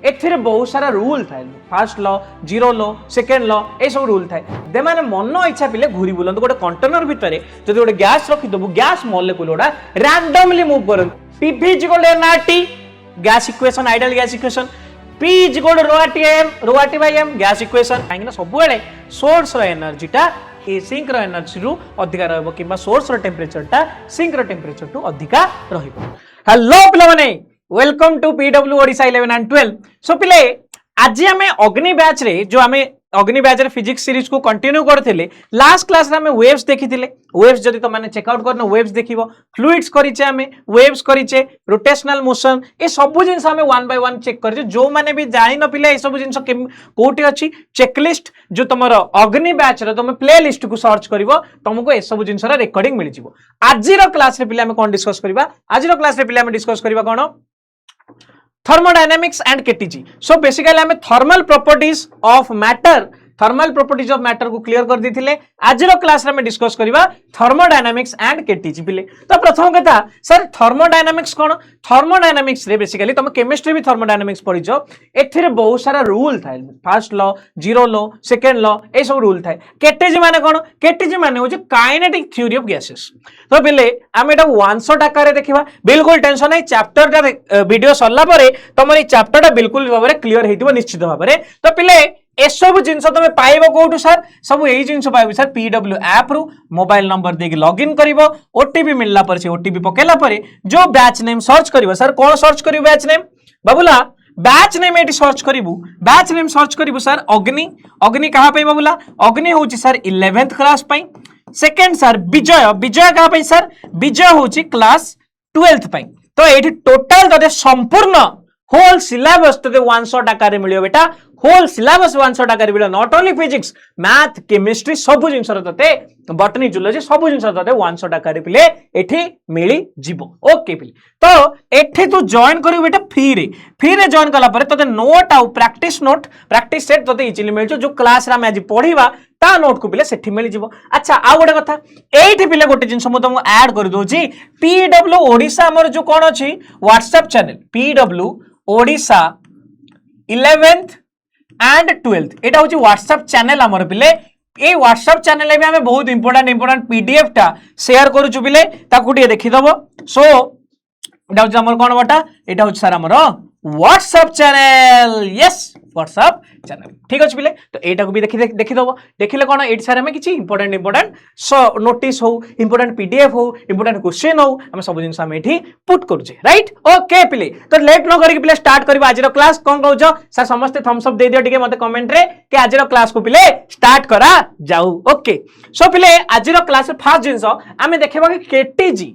एथिरे बहुत सारा रूल थाए first law zero law second law ए सब रूल थाए दे माने मन इच्छा पिले घूरी बुलंत गोटे कंटेनर भितर जदि गोटे गैस रखिदबु गैस मॉलिक्यूल गुडा रैंडमली मूव करन PV is equal to nRT gas equation ideal gas equation P is equal to rho RT by m gas equation काहे ना सब बेले सोर्स रो एनर्जी टा ए सिंक रो एनर्जी रु अधिका रहबो किबा सोर्स रो टेंपरेचर टा सिंक रो टेंपरेचर टू अधिका रहइबो। हेलो पिला माने welcome to PW Odisha 11 and 12। So पिले आज हमें अग्नि बैच रे जो हमें अग्नि बैच रे फिजिक्स सीरीज को कंटिन्यू करथिले लास्ट क्लास रे हमें वेव्स देखिथिले वेव्स जदी तो माने चेक आउट करनो वेव्स देखिबो फ्लूइड्स करिचे हमें वेव्स करिचे रोटेशनल मोशन ए सब जिंस हमें वन बाय वन चेक करिचे जो माने भी जानि न पिले ए सब जिंस कोठी अछि चेकलिस्ट जो तमरो अग्नि बैच रे तुम प्ले लिस्ट को सर्च करिवो तुमको ए सब जिंस रा रिकॉर्डिंग मिलि जिवो। आजिरो क्लास रे पिले हमें कोन डिस्कस करिबा आजिरो क्लास रे पिले हमें डिस्कस करिबा कोन thermodynamics and KTG। so basically हमें thermal properties of matter को क्लियर कर देथिले आजिरो क्लास रे हमें डिस्कस करिबा thermodynamics and KTG पिले। तो प्रथम कथा सर thermodynamics कोन thermodynamics रे बेसिकली तुम केमिस्ट्री भी thermodynamics पढिजो एथिरे बहुत सारा रूल थाए first law zero law second law ए सब रूल थाए। KTG माने कोन KTG माने हो जे काइनेटिक थ्योरी ऑफ गैसेस। तो पिले हम एटा वन शॉट आकार देखिबा बिल्कुल टेंशन नै चैप्टर टा वीडियो सरला परे तमर ई चैप्टर टा बिल्कुल भाबरे क्लियर हेतिबो निश्चित भाबरे। तो पिले ए सब जिंस तुम पाइबो कोठु सर सब एई जिंस पाइबो सर पीडब्ल्यू ऐप रु मोबाइल नंबर देके लॉगिन करिवो ओटीपी मिलला पर से ओटीपी पकेला पर जो बैच नेम सर्च करिवो सर कोन सर्च करिवो बैच नेम बाबूला बैच नेम एटी सर्च करिवो बैच नेम सर्च करिवो सर अग्नि अग्नि कहां पे बाबूला अग्नि होची सर 11th क्लास पई सेकंड सर विजय विजय कहां पे सर विजय होची क्लास 12th पई। तो एटी टोटल तते संपूर्ण होल सिलेबस तते वन शॉट आकार मिलियो बेटा होल सिलेबस वन शॉट आकार मिलियो not only physics math chemistry सब जिंस तते बॉटनी जूलॉजी सब जिंस तते वन शॉट आकार पिले एठी मिली जिवो ओके पिले। तो एठी तू जॉइन करियो बेटा फ्री रे जॉइन कला परे तते नोट आउ प्रैक्टिस सेट तते इजिली मिलजो जो क्लास रे हम आज पढिबा ता नोट को पिले सेठी मिली जिवो। अच्छा आ गोटे कथा एठी पिले गोटे जिंस मु तुमको ऐड कर दोची पीडब्ल्यू ओडिशा हमर जो कोन अछि WhatsApp channel PW Odisha 11th and 12th एटा होची व्हाट्सएप चैनल हमर पिले ए व्हाट्सएप चैनल में हमें बहुत इंपोर्टेंट पीडीएफ टा शेयर करूछु पिले ताकू टिके देखि दबो। सो एटा होची हमर कोन बटा एटा होची सर हमर WhatsApp channel yes WhatsApp channel ठीक अछि पिले। तो एटा को भी देखि दबो देखिले कोन एट सारे में किछि इंपोर्टेंट सो नोटिस हो इंपोर्टेंट पीडीएफ हो इंपोर्टेंट क्वेश्चन हो हम सब जिंस हम एठी पुट करूचे राइट ओके पिले। तो लेट न करी पिले स्टार्ट करबा आजिरो क्लास कोन कहउछो सर समस्त थम्स अप दे दियो टिके मते कमेंट रे कि आजिरो क्लास को पिले स्टार्ट करा जाऊ ओके। सो पिले आजिरो क्लास फर्स्ट जिंस हमें देखबा कि KTG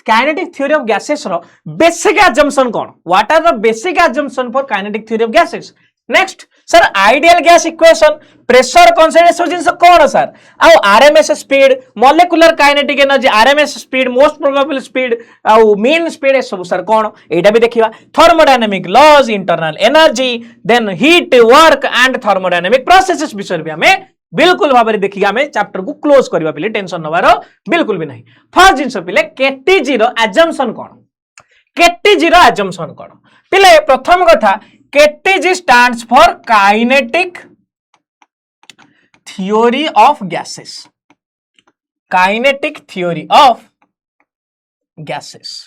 kinetic theory of gases रो बेसिक अजम्पशन कोन what are the basic assumption for kinetic theory of gases. Next sir ideal gas equation pressure concentration जिंस कोन सर आ RMS speed molecular kinetic energy RMS speed most probable speed आ mean speed ए सब sir कोन एटा भी देखिबा thermodynamic laws internal energy then heat work and thermodynamic processes विषय भी हमें बिल्कुल भाबरे देखि हमें चैप्टर को क्लोज करबा पिले टेंशन नबारो बिल्कुल भी नहीं। फर्स्ट जिंस पिले केटीजी रो अजम्पशन कोन केटीजी रो अजम्पशन कोन पिले प्रथम कथा KTG stands for kinetic theory of gases kinetic theory of gases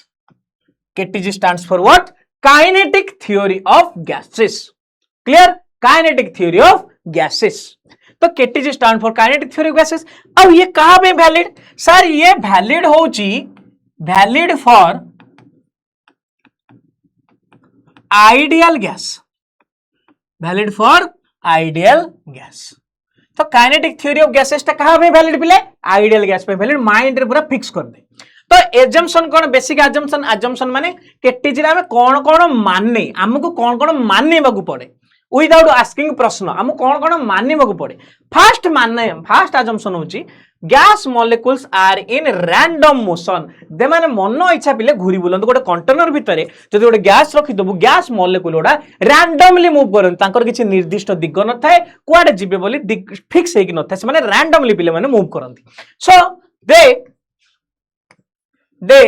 KTG stands for what kinetic theory of gases clear kinetic theory of gases. तो KTG stand for kinetic theory of gases. अब ये कहां पे valid sir ये valid होची valid for ideal gas valid for ideal gas. तो kinetic theory of gases ता कहां पे वैलिड पिले आइडियल गैस पे वैलिड माइंड रे पूरा फिक्स कर दे। तो एजम्पशन कोन बेसिक अजम्पशन माने केटीजी रे हम कोन माने हमको कोन माने बाकू पड़े विदाउट आस्किंग प्रश्न हमको कोन मानने को पड़े। फर्स्ट अजम्पशन होची gas molecules are in random motion दे माने मन इच्छा पिले घूरी बुलंत गोटे कंटेनर भितर जदि गोटे गैस रखिदबु गैस मॉलिक्यूल गुडा रैंडमली मूव करन तांकर किछि निर्दिष्ट दिग न थाए कुआडे जिबे बोली दिग फिक्स हेकि न थाए से माने रैंडमली पिले माने मूव करंती। So they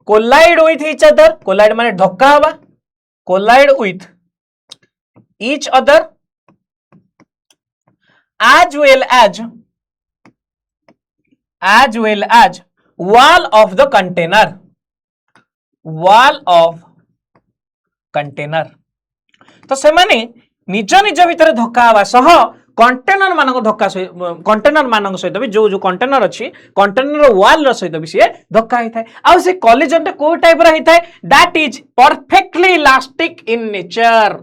collide with each other collide माने धक्का हवा collide with each other as well as wall of the container. तो से माने निज निज भितर धक्का हवा सह कंटेनर मानक धक्का कंटेनर मानक सहित भी जो कंटेनर अच्छी कंटेनर वाल सहित भी सी धक्का होता है आ से कोलिजन को टाइप होता है that is perfectly elastic in nature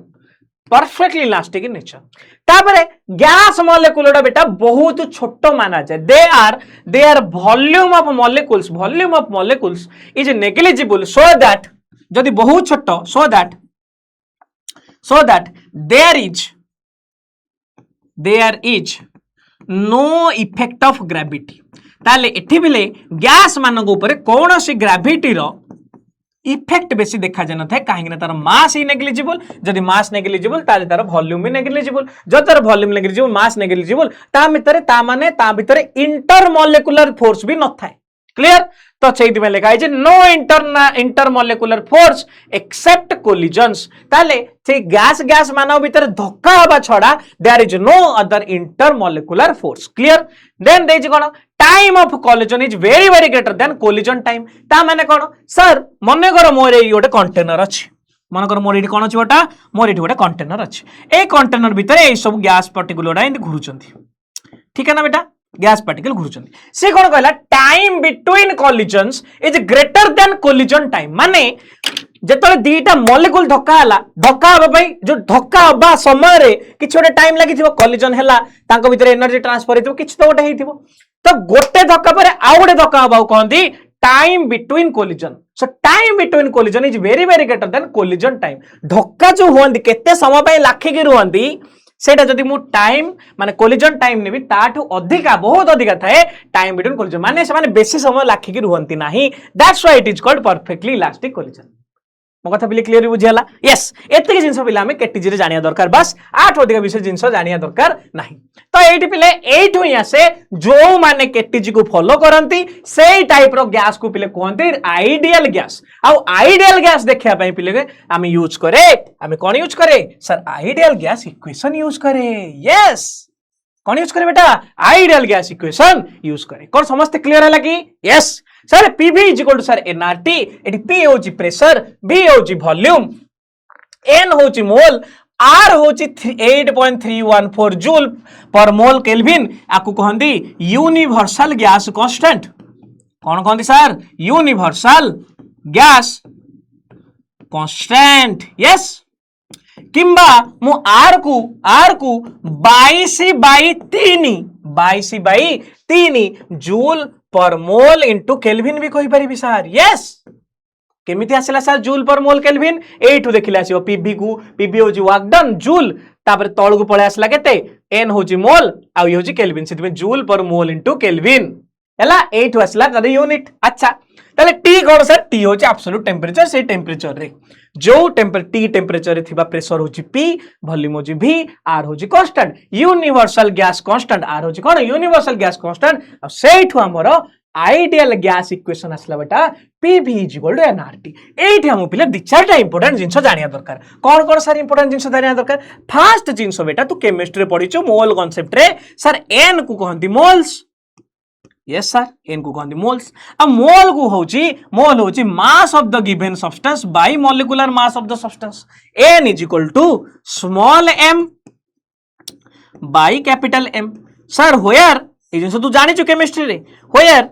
तापरे गैस मॉलिक्यूल बेटा बहुत छोट माना जाए they are volume of molecules is negligible so that जदि बहुत छोट so that there is no effect of gravity ताले एठी बिले गैस मानक ऊपर कौन सी ग्रेविटी रो इफेक्ट बेसी देखा जान था कहीं तार मास ही नेग्लिजिबल जदि मास नेग्लिजिबल ताले तार वॉल्यूम भी नेग्लिजिबल जो तार वॉल्यूम नेग्लिजिबल मास नेग्लिजिबल ता भितर इंटरमॉलिक्यूलर फोर्स भी न थाए क्लियर तो सेइति में लिखा है no intermolecular force except collisions ताले से गैस मानव भीतर धक्का हवा छड़ा there is no other intermolecular force clear then these कोन time of collision is very very greater than collision time ता माने कोन सर मने कर मोर एई गोटे कंटेनर अछि मन कर मोर एटी कोन अछि गोटा मोर एटी गोटे कंटेनर अछि ए कंटेनर भीतर ए सब गैस पार्टिकल ओडा एंड घुरुचंती ठीक है ना बेटा गैस पार्टिकल घुरुचंती से कोन कहला time between collisions is greater than collision time माने जेतले दीटा मॉलिक्यूल धक्का हबा भाई जो धक्का हबा समय रे किछ गोटे टाइम लागि थिबो कोलिजन हैला तांको भीतर एनर्जी ट्रांसफर हितबो किछ तो गोटे हितबो तो गोटे धक्का पर आउ गोटे धक्का हबा कहंती time between collision so time between collision is very very greater than collision time धक्का जो होंदी केते समय पे लाखि के रुहंदी सेटा जदि मु टाइम माने कोलिजन टाइम नेबी ताठू अधिका बहुत अधिका थाए टाइम बिटवीन कोलिजन माने से माने बेसी समय लाखि के रुहंती नाही that's why it is called perfectly elastic collision मो कथा बिले क्लियर बुझियाला यस एतके जिंस पिला हमें केटीजी रे जानिया दरकार बस आठ अधिक विषय जिंस जानिया दरकार नाही तो एठी पिले एठू ही आसे जो माने केटीजी को फॉलो करंती सेई टाइप रो गैस को पिले कोहंती आइडियल गैस आ आइडियल गैस देखिया पई पिले हम यूज करे हम कोन यूज करे sir ideal gas equation use करे यस कौन यूज करे बेटा आइडियल गैस इक्वेशन यूज करे कौन समझते क्लियर है कि yes sir PV is equal to sir nRT एटी पी होची प्रेशर बी होची वॉल्यूम एन होची मोल आर होची 8.314 जूल पर मोल केल्विन आकु कहंदी यूनिवर्सल गैस कांस्टेंट कौन कहंदी sir universal gas constant yes किंबा मु आर को 22/3 joule per mole into kelvin भी कहि परिबी सर यस केमिति आसिला sir joule per mole kelvin एठू देखिला आसीओ पीवी होजी वर्क डन जूल तापर तळ को पळे आसला केते एन होजी मोल आ ई होजी केल्विन सेति में joule per mole into kelvin हला एठू आसला तद यूनिट अच्छा ताले टी कोन सर टी होची एब्सोल्यूट टेंपरेचर से टेंपरेचर रे जो टी टेंपरेचर रे थिबा प्रेशर होची पी वॉल्यूम होची v r होची constant universal gas constant r होची कोन यूनिवर्सल गैस कांस्टेंट आ सेठू हमर आइडियल गैस इक्वेशन आसला बेटा pv = nRT एठी हम पिले दि चारटा इंपोर्टेंट जिंस जानिया दरकार कोन सर इंपोर्टेंट जिंस जानिया दरकार फर्स्ट जिंस बेटा तू केमिस्ट्री पढिचो मोल कांसेप्ट रे सर n को कहंती मोल्स यस सर एन को कहंती मोल्स अब मोल होची mass of the given substance by molecular mass of the substance n is equal to small m by capital M sir where ए जिंस तू जानि छु केमिस्ट्री रे where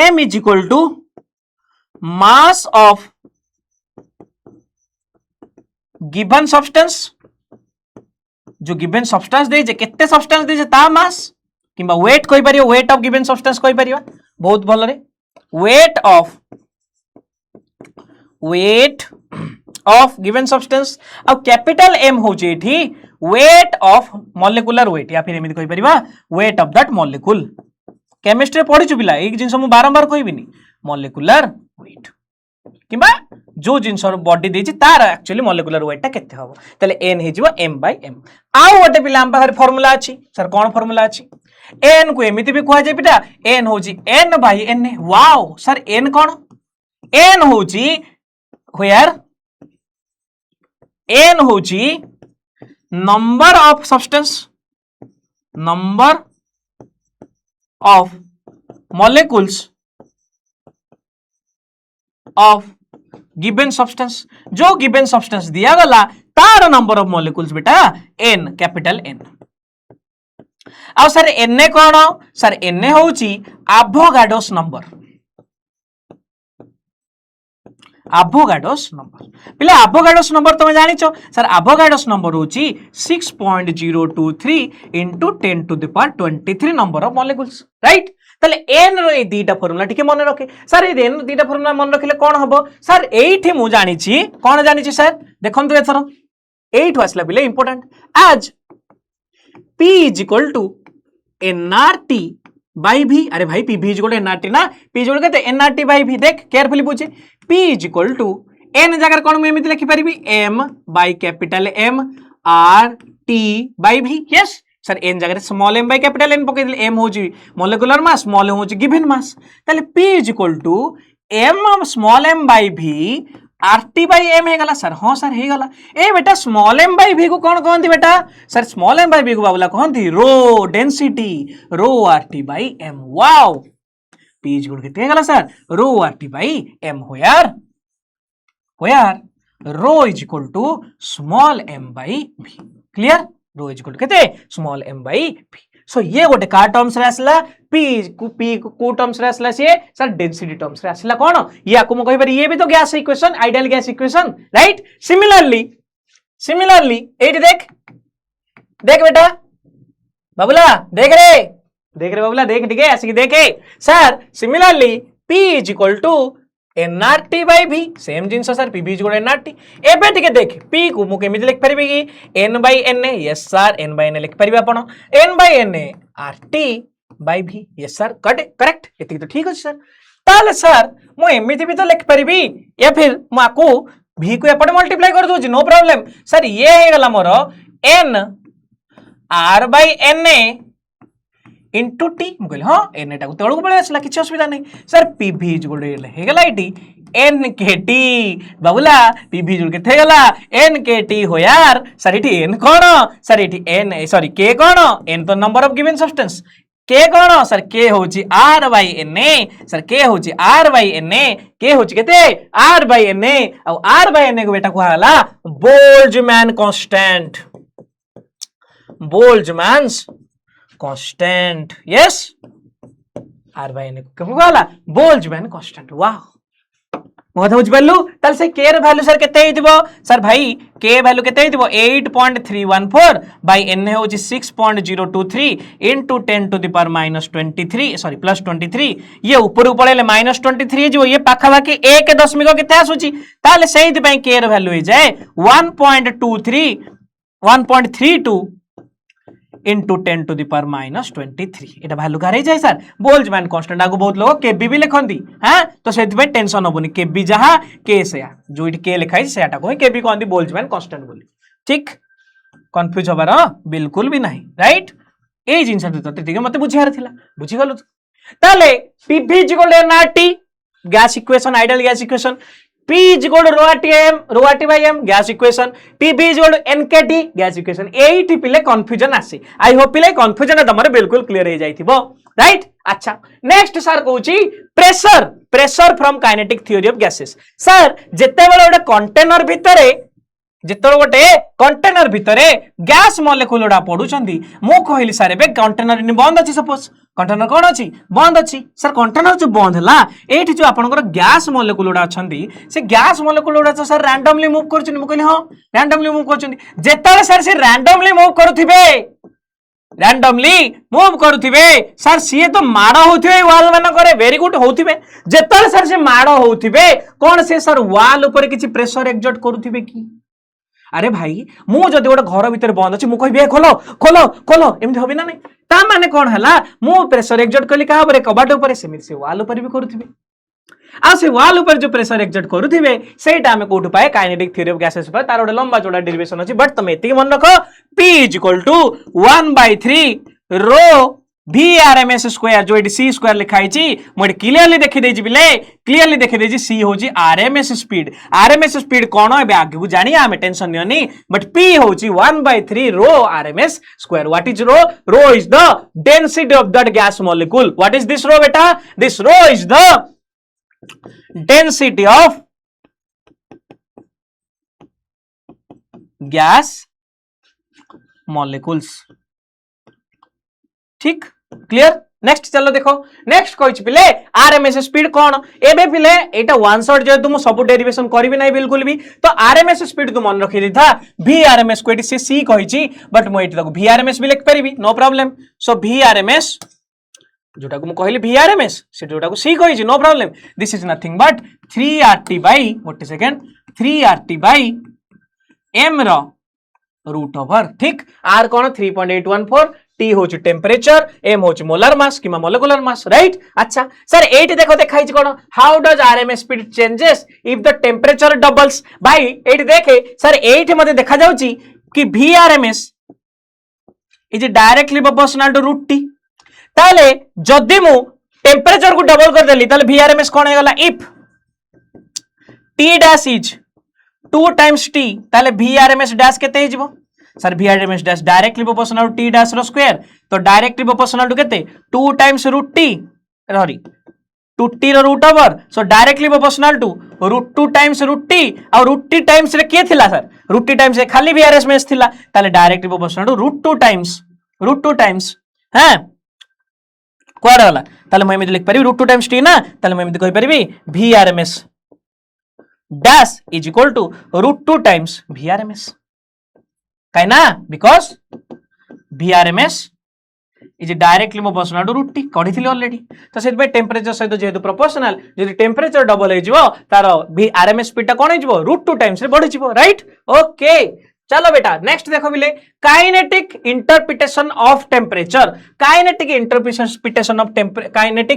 m is equal to mass of given substance जो given substance दे जे केते सब्सटेंस दे जे ता मास किंबा वेट कोइ परियो वेट ऑफ गिवन सब्सटेंस कोइ परियो बहुत भलो रे वेट ऑफ गिवन सब्सटेंस अब कैपिटल M हो जे एठी वेट ऑफ मॉलिक्यूलर वेट या फिर एमिति कोइ परिबा weight of that molecule chemistry पढि छु पिला एक जिंस मु बारंबार कहबिनी मॉलिक्यूलर वेट किंबा जो जिंस बॉडी देछि तार एक्चुअली मॉलिक्यूलर वेट टा केते हबो तले n हे जिवो m/m आ ओटे पिला हम पाखर फार्मूला अछि सर कोन फार्मूला अछि n को एमिति भी कहै जे पिटा n होजी n/n वाओ सर n कोन n होजी व्हेयर n होची number of substance, number of molecules of given substance, जो गिवन सब्सटेंस दिया गला तार नंबर ऑफ मॉलिक्यूल्स बेटा n, कैपिटल N। आ सर एन कौन, सर एन होची एवोगाड्रोस नंबर, एवोगाड्रोस नंबर। पिले एवोगाड्रोस नंबर तुम जानी सर एवोगाड्रोस नंबर होची 6.023 into 10 to the power 23 number of molecules, right. ताले एन रो ए दीटा फॉर्मूला टिके मन रखे सर, ए एन दीटा फॉर्मूला मन रखिले कोन हबो सर, एठी मु जानि छी कोन जानि छी सर, देखंतु एथरो एठु आसला बिले इंपोर्टेंट आज P is equal to nRT by V। अरे भाई P V is equal to nRT ना, P इज इक्वल केते nRT बाई V। देख केयरफुली बुझे, P is equal to n जगह कोन मैं एमिति लिखि परिबी m by capital M R T by V। Yes sir n जगह small m by capital N पके दिले, m होची मॉलिक्यूलर मास, स्मॉल m होची गिवन मास, ताले P is equal to m small m by V RT by M हे गला sir. हाँ sir हे गला। ए बेटा स्मॉल m बाई V को कौन कहती बेटा sir, small m by V को बाबूला कहती rho density, rho RT by M। वाओ P इज इक्वल कितने गला sir, rho RT by M हो यार rho is equal to small m by V। Clear, rho is equal to कितने small m by V। So ये गोटे का terms रे आसला P को टर्म्स रे आसला से सर डेंसिटी टर्म्स रे आसला कोन, या को म कहि पारि ये भी तो gas equation, ideal gas equation, right. Similarly eighty देख बेटा बाबूला, देख रे बाबूला, देख ठीक है ऐसे देखे sir. Similarly P is equal to nRT by V, same जिनस sir P V is equal to nRT। एबे ठीक देख P को मु केमिति लिख परिबे कि n by na, yes sir n by na लिख परिबे आपण, n by na RT by V। Yes sir correct, एति तो ठीक अछि सर। ताले सर मु एमिति भी तो लिख परिबी, या फिर मु आकू V को एपटे मल्टीप्लाई कर दोछि, नो प्रॉब्लम सर। ये हे गला मोर n R by na into T, मुझे हाँ एन टाक तौक पड़े आसला, किसी असुविधा नहीं सर। पी भी इजगुल हेगला एटी एन के टी बाबूला, पी भी इजगुल के गला एन के टी हो यार सर। एटी एन कौन सर, एटी एन सॉरी के कौन, एन तो नंबर ऑफ गिवन सब्सटेंस, के कौन सर के होची R by N A, sir के होची आर बाई एन ए, के होची केते आर बाई एन ए, और आर बाई एन ए को बेटा कहला Boltzmann constant, Boltzmann's constant. Yes R by N को कहला बोल्ट्जमैन कांस्टेंट। वाह मोथा बुझ पालु, ताल से के र वैल्यू सर केते हितबो सर, भाई के वैल्यू केते हितबो 8.314 बाय n होची 6.023 into 10 to the power -23 sorry plus 23। ये ऊपर पळेले -23 जो ये पाखा बाकी 1 दशमिक केते आसुची, ताले सेहित पई के र वैल्यू हो जाए 1.32 into 10 to the power -23। Etah value का रही जाए सर बोल्ट्जमैन कांस्टेंट। आगु बहुत लोग केबी भी लिखंती, हां तो सेति पे टेंशन होबनी, केबी जहां के सेया जो इट के लिखाई सेटा को केबी कहंती बोल्ट्जमैन कांस्टेंट बोली। ठीक, कंफ्यूज होबार बिल्कुल भी नहीं, राइट। ए जिंस तो ठीक मते बुझियार थिला, बुझि गलु ताले PV equal to nRT gas equation, ideal gas equation. P is equal to rho RT by M gas equation, PV is equal to NKT gas equation। एठी पिले कंफ्यूजन आसी, आई होप पिले कंफ्यूजन तमरे बिल्कुल क्लियर हो जाइथिबो, right. अच्छा next sir कहूची pressure from kinetic theory of gases. Sir जेते बेले ओडे कंटेनर भितरे, जेते गोटे कंटेनर भितरे गैस मॉलिक्यूल उडा पडुचंदी, मु कहली सर एबे कंटेनर नि बंद अछि, सपोज कंटेनर कोन अछि बंद अछि सर। कंटेनर जो बंद हला एठी जो आपनकर गैस मॉलिक्यूल उडा अछंदी, से गैस मॉलिक्यूल उडा तो सर रैंडमली मूव करछन, मु कहली हां रैंडमली मूव करछन। जेते सर से रैंडमली मूव करूथिबे, रैंडमली मूव करूथिबे सर सीए तो माड़ होथिबे वाल मन करे, वेरी गुड होथिबे। जेते सर से माड़ होथिबे कोन से सर वाल ऊपर किछि प्रेशर एक्सर्ट करूथिबे की। अरे भाई मु जदि गोटे घर भितर बंद अछि, मु कहबे खोलो खोलो खोलो एमति होबे ना नहीं, ता माने कोन हला मु प्रेशर एक्सर्ट कली का ऊपर कबाट ऊपर, सेमिति से वाल ऊपर भी करूथिबे। आ से वाल ऊपर जो प्रेशर एक्सर्ट करूथिबे सेटा हमें कोठु पाए काइनेटिक थ्योरी ऑफ गैसेस पर, तार गोटे लंबा चौड़ा डेरिवेशन अछि। बट तुम एति मन रखो P इज इक्वल टू 1/3 रो VRMS स्क्वायर जो ये सी स्क्वायर लिखाई मुझे क्लीयरली देखी देछि बिले क्लीयरली देखी देछि सी होची RMS स्पीड कौन ए आगे को जानी आमे टेंशन नियनी बट P होची 1/3 rho RMS square what is rho is the density of that gas molecule what is this rho बेटा this rho is the density of gas molecules ठीक क्लियर नेक्स्ट चलो देखो नेक्स्ट कहि पिले RMS speed कौन एबे पिले एटा वन शॉट जे तुम सब डेरिवेशन करबी नै बिल्कुल भी तो आरएमएस स्पीड तू मन रखि दिथा वीआरएमएस को एटी से सी कहिची बट मो एटी तक वीआरएमएस भी लिख परिबी नो प्रॉब्लम सो वीआरएमएस जोटा को मु कहली वीआरएमएस से जोटा को सी कहिची no problem this is nothing but 3RT by what is second 3RT by m rho root over ठीक r कोन 3.814 T होची टेम्परेचर m होची मोलर मास किमा मोलेकुलर मास राइट अच्छा सर एटी देखो देखाई छी कोन how does RMS speed changes if the temperature doubles भाई एटी देखे सर एटी मते देखा जाउची कि VRMS is directly proportional to root T ताले जदी मु टेम्परेचर को डबल कर देली ताले VRMS कोन हेगला इफ T dash is 2 times T ताले VRMS डैश केते हिजबो sir VRMS dash directly proportional to T dash rho square तो डायरेक्टली प्रोपोर्शनल टू केते 2 times root T sorry 2T rho root over so directly proportional to root 2 times root T और root T times रे के थिला sir root T times खाली VRMS थिला ताले directly proportional to root 2 times हैं code वाला ताले मैं एमिति लिख परिबी रूट 2 times T ना ताले मैं एमिति कहि परिबी VRMS dash is equal to root 2 times VRMS कहीं ना because VRMS is directly proportional to root T कौड़ी थी ऑलरेडी तो सेट पे टेम्परेचर सहित जेहेतु प्रोपोर्शनल यदि टेम्परेचर डबल हो जिवो तार VRMS स्पीड टा कोन हो जिवो रूट 2 टाइम्स रे बढ़ी जिवो राइट ओके चलो बेटा नेक्स्ट देखो बिले kinetic interpretation of temperature kinetic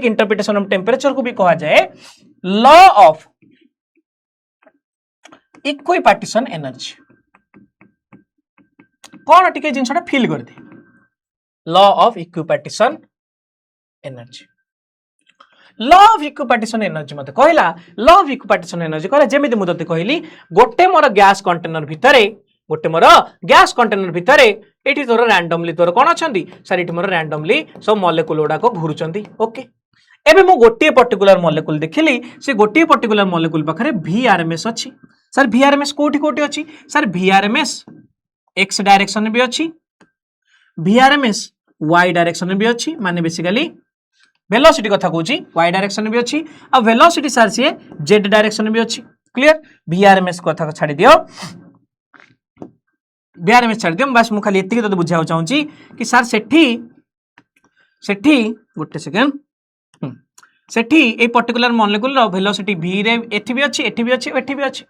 interpretation of temperature को भी कहा जाए लॉ ऑफ इक्विपार्टीशन एनर्जी कौन टिके जिनसटा फील कर दे law of equipartition energy law of equipartition energy मते कहला लॉ ऑफ इक्विपार्टीशन एनर्जी कहला जेमिति मु तते कहली गोटे मोर गैस कंटेनर भितरे एठी तोर रैंडमली तोर कोन अछंती सर एठी मोर रैंडमली सब मॉलिक्यूल गुडा को घुरुचंती ओके एबे मु गोटे पर्टिकुलर मॉलिक्यूल देखिली से गोटे पर्टिकुलर मॉलिक्यूल पाखरे VRMS अछि सर VRMS कोठी कोठी अछि सर VRMS x डायरेक्शन में भी अछि VRMS y डायरेक्शन में भी अछि माने बेसिकली वेलोसिटी कथा कहूची y डायरेक्शन में भी अछि आ वेलोसिटी सर से z डायरेक्शन में भी अछि क्लियर VRMS कथा छाडी दियो VRMS छाडी दियो बस मु खाली एतिके तो बुझाउ चाहूची कि सर सेठी गोटे सेकंड सेठी ए पर्टिकुलर मॉलिक्यूल रो वेलोसिटी v रे एठी भी अछि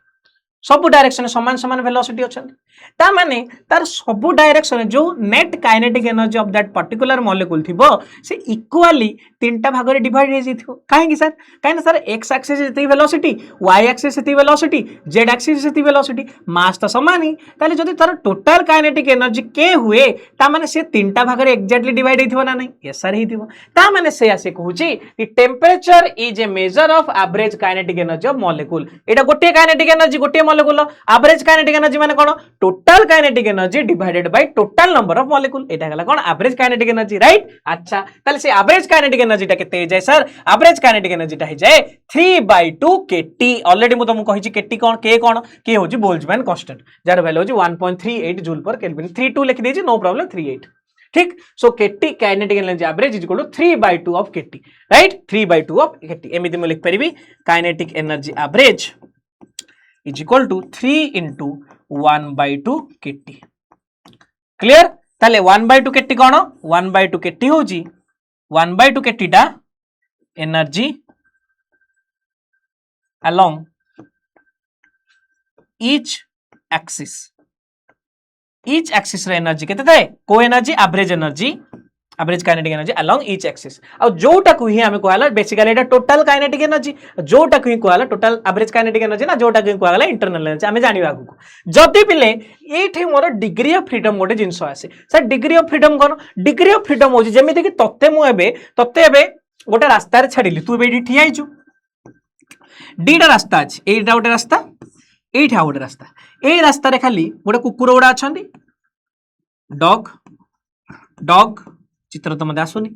सब डायरेक्शन समान समान वेलोसिटी अछंती ता माने तार सब डायरेक्शन जो net kinetic energy of that particular molecule थिबो से इक्वली तीनटा भाग रे डिवाइड हे जिथिबो काहे कि सर x एक्सिस सेती वेलोसिटी y एक्सिस सेती वेलोसिटी z एक्सिस सेती वेलोसिटी मास तो समान ही ताले जदी तार टोटल काइनेटिक एनर्जी के हुए ता माने से तीनटा भाग रे एग्जैक्टली डिवाइड हेथिबो ना नहीं यस सर हेथिबो ता माने से आसे कहूची कि temperature is a measure of average kinetic energy of molecule एटा गोटे काइनेटिक एनर्जी गोटे मॉलिक्यूल एवरेज काइनेटिक एनर्जी माने कोन total kinetic energy divided by total number of molecule एटा गला कोन एवरेज काइनेटिक एनर्जी राइट अच्छा ताले से एवरेज काइनेटिक एनर्जी टा केते जाय सर एवरेज काइनेटिक एनर्जी टा हे जाय 3/2 kT ऑलरेडी मु तुमको कहिची kT कोन के होची बोल्ट्जमैन कांस्टेंट जार वैल्यू होची 1.38 जूल पर केल्विन 32 लिख देजी नो प्रॉब्लम 38 ठीक so kT kinetic energy average is equal to 3/2 of kT right 3/2 of kT एमिति म लिख परिबी kinetic energy average is equal to 3 into 1/2 kT clear ताले 1/2 kT कोन 1/2 kT होची 1/2 kT टा एनर्जी along each axis रे energy केते थाए को energy average average kinetic energy along each axis आ जोटा को ही हमें कहला बेसिकली एटा टोटल काइनेटिक एनर्जी जोटा को ही कहला टोटल एवरेज काइनेटिक एनर्जी ना जोटा को कहला इंटरनल एनर्जी हमें जानिबा आगु जति पिले एठी मोर डिग्री ऑफ फ्रीडम गोटे जिंस आसे sir degree of freedom cone degree of freedom होची जेमिति कि तत्ते एबे गोटे रास्ता रे छाडिली तू एबे ठिया आइछु डीटा रास्ता अछि एटा गोटे रास्ता एठा गोटे रास्ता ए रास्ता रे खाली गोटे कुकुर गोडा अछंती डॉग डॉग चित्र तो मते आसुनी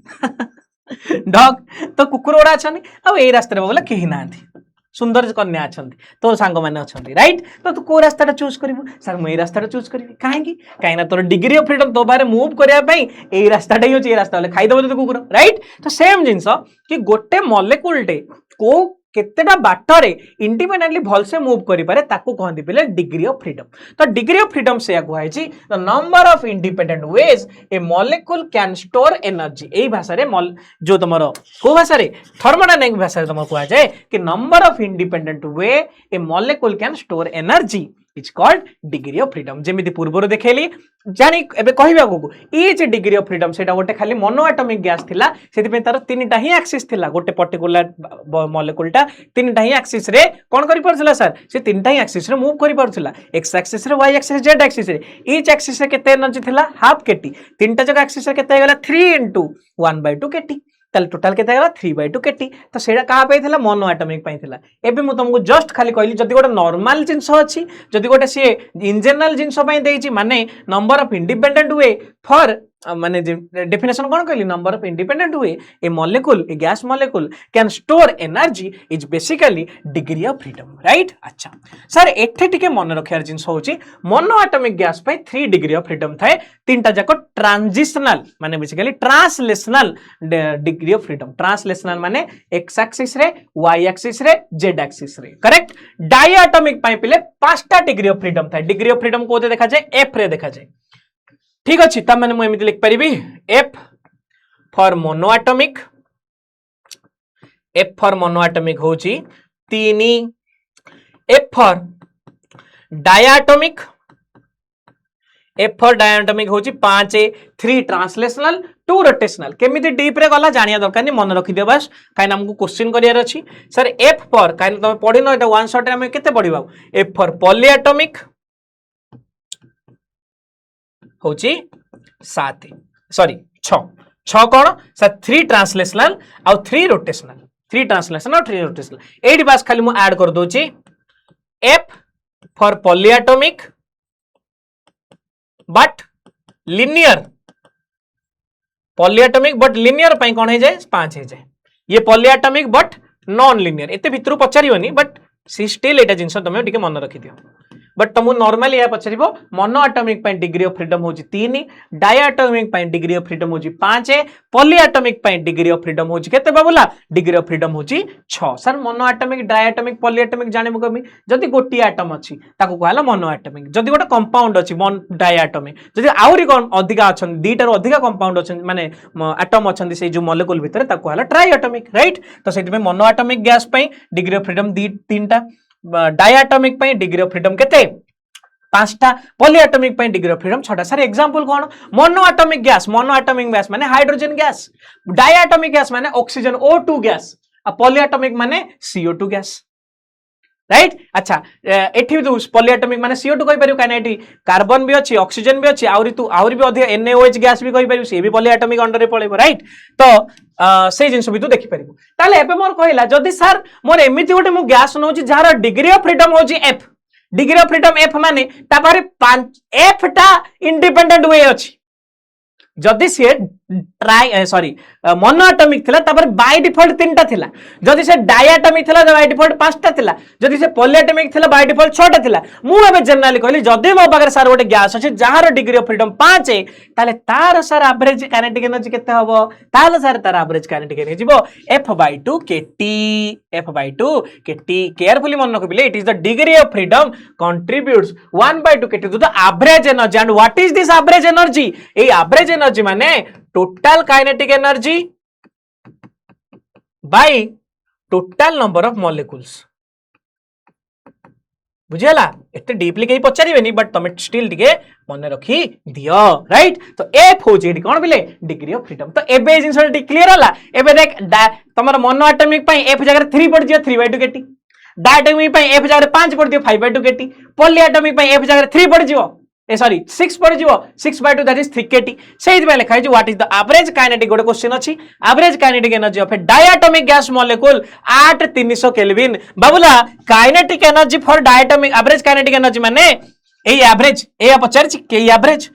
डॉग तो कुकुर गोडा अछंती आ ए रास्ता रे बोला केही नांती सुंदर कन्या अछंती तो सांग माने अछंती राइट तो तू को रास्ता चूज करिवु सर मु ए रास्ता चूज करिवि काहे ना तोर डिग्री ऑफ फ्रीडम तो बारे मूव करिया पई ए रास्ताटा ही होची ए रास्ता वाले खाई दबो तो कुकुर राइट तो सेम जिंस कि गोटे मॉलिक्यूल टे को केतेटा बाटरे इंडिपेंडेंटली भलसे मूव करि पारे ताको कहंदी पिले डिग्री ऑफ फ्रीडम तो डिग्री ऑफ फ्रीडम से कहै छी the number of independent ways a molecule can store energy एई भाषा रे जो तमरो को भाषा रे थर्मोडायनामिक भाषा रे तमरो कहै जाय कि number of independent way a molecule can store energy is called degree of freedom जेमिति पूर्वरो देखेली जानी एबे कहिबा को इच डिग्री ऑफ फ्रीडम सेटा गोटे खाली मोनो एटॉमिक गैस थिला सेति पे तार तीनटा ही एक्सिस थिला गोटे पर्टिकुलर मॉलिक्यूलटा तीनटा ही एक्सिस रे कोन करि परथिला सर से तीनटा ही एक्सिस रे मूव करि परथिला एक्स एक्सिस रे वाई एक्सिस जेड एक्सिस रे इच एक्सिस रे केते एनर्जी थिला हाफ केटी तीनटा जगह एक्सिस रे केते गेला 3 * 1/2 केटी ताल टोटल केते गेला 3/2 केटी तो सेडा कहा पे थिला मोनो एटॉमिक पे थिला एबे मु तुमको जस्ट खाली कहली जदी गोटे नॉर्मल जिंस अछि जदी गोटे से इन जनरल जिंस पे देछि माने number of independent way for माने डेफिनेशन कोन कहली number of independent way a molecule A gas molecule can store energy is basically degree of freedom right अच्छा सर एथे टिके मन रखियार जिंस होछि मोनो एटॉमिक गैस पे 3 डिग्री ऑफ फ्रीडम थाए तीनटा जाको ट्रांजिशनल माने basically translational degree of freedom translational माने एक्स एक्सिस रे वाई एक्सिस रे जेड एक्सिस रे करेक्ट डायटॉमिक पे पिले 5टा डिग्री ऑफ फ्रीडम थाए डिग्री ऑफ फ्रीडम कोते देखा जाय एफ रे देखा जाय ठीक अच्छे तब मैंने मुझे लिख पारि एफ फॉर मोनो एटॉमिक होची 3 एफ फॉर डायटॉमिक होची 5 3 ट्रांसलेशनल 2 रोटेशनल केमिति डीप रे गला जानिया दरकार नहीं मन रखि दियो बस काई हमको क्वेश्चन करियर अछि सर एफ फॉर काई तुम पढिनो एटा वन शॉट रे हम केते पढिबा एफ फॉर पॉलीएटॉमिक होची 7 सॉरी 6 कौन सर 3 ट्रांसलेशनल और 3 रोटेशनल 3 ट्रांसलेशनल और 3 रोटेशनल एडी बास खाली मु ऐड कर दोची F for polyatomic but linear polyatomic but linear पई कोन हे जाय 5 हे जाय ये पॉलीएटॉमिक बट नॉन लिनियर एते भितरु पचारियोनी बट सी स्टिल एटा जिंस तमे टिके मन रखि दियो बट तुम नॉर्मली या पचारिबो मोनो एटॉमिक पे डिग्री ऑफ फ्रीडम होची 3 डायटॉमिक पे डिग्री ऑफ फ्रीडम होची 5 पॉलीएटॉमिक पे डिग्री ऑफ फ्रीडम होची केते बाबूला डिग्री ऑफ फ्रीडम होची 6 sir mono atomic diatomic polyatomic जानिबो कमी जदी गोटी एटम अछि ताको कहला मोनो एटॉमिक जदी गोटे कंपाउंड अछि डायटॉमिक जदी आउरी कोन अधिका अछन दीटार अधिका कंपाउंड अछन माने एटम अछन से जो मॉलिक्यूल भीतर ताको कहला ट्राइएटॉमिक राइट तो सेति में मोनो एटॉमिक गैस पे डिग्री ऑफ फ्रीडम 3टा डायटॉमिक पे डिग्री ऑफ फ्रीडम केते 5टा पॉलीएटॉमिक पे डिग्री ऑफ फ्रीडम 6टा सर एग्जांपल कोन मोनो एटॉमिक गैस माने हाइड्रोजन गैस डायटॉमिक गैस माने ऑक्सीजन O2 गैस आ पॉलीएटॉमिक माने CO2 गैस राइट अच्छा एठी भी पॉलीएटॉमिक माने CO2 कहि परियो काने एठी कार्बन भी अछि ऑक्सीजन भी अछि आउरी भी अधिक NaOH गैस भी कहि परियो से भी पॉलीएटॉमिक अंडर रे पळेबो राइट तो से जिंस भी तू देखि परिबो ताले एबे मोर कहिला जदी सर मोर एमिति गोटे मु गैस नोची जार डिग्री ऑफ फ्रीडम होची F degree of freedom F माने तापारे 5 F टा इंडिपेंडेंट वे अछि जदि से ट्राई सॉरी मोनो एटॉमिक थिला तापर बाय डिफॉल्ट 3टा थिला जदि से डायटॉमिक थिला बाय डिफॉल्ट 5टा थिला जदि से पॉलीएटॉमिक थिला बाय डिफॉल्ट 6टा थिला मु एबे जनरली कहली जदि मो पाकर सर गोटे गैस अछि जहार डिग्री ऑफ फ्रीडम 5 ताले तार सर एवरेज काइनेटिक एनर्जी केते हबो ताले सर तार एवरेज काइनेटिक एनर्जी जिवो F/2 kT F/2 kT carefully मन रखबिले it is the degree of freedom contributes 1/2 kT to the average energy and what is this average energy ए average energy माने total kinetic energy by total number of molecules बुझीगला एते deeply कहीं पचारे but तुम still टिके मन रखी दियो राइट। तो एफ हूँ कौन बोले डिग्री ऑफ फ्रीडम। तो एबे जिनस क्लियर होला। एबे देख तुम मोनो एटॉमिक एफ जगह 3 पड़ जियो 3/2 केटी, डायटोमिक एफ जगह 5 पड़ दियो 5/2 केटी, पॉली एटॉमिक एफ जगह 3 पड़ जियो सॉरी 6 पड़ जियो 6/2 दैट इज 3 केटी। सेहि में लिखा है what is the average kinetic गोटे क्वेश्चन अछि average kinetic energy of a diatomic gas molecule at 300 kelvin. बाबूला kinetic energy for diatomic average kinetic energy माने ए एवरेज ए पचार के एवरेज।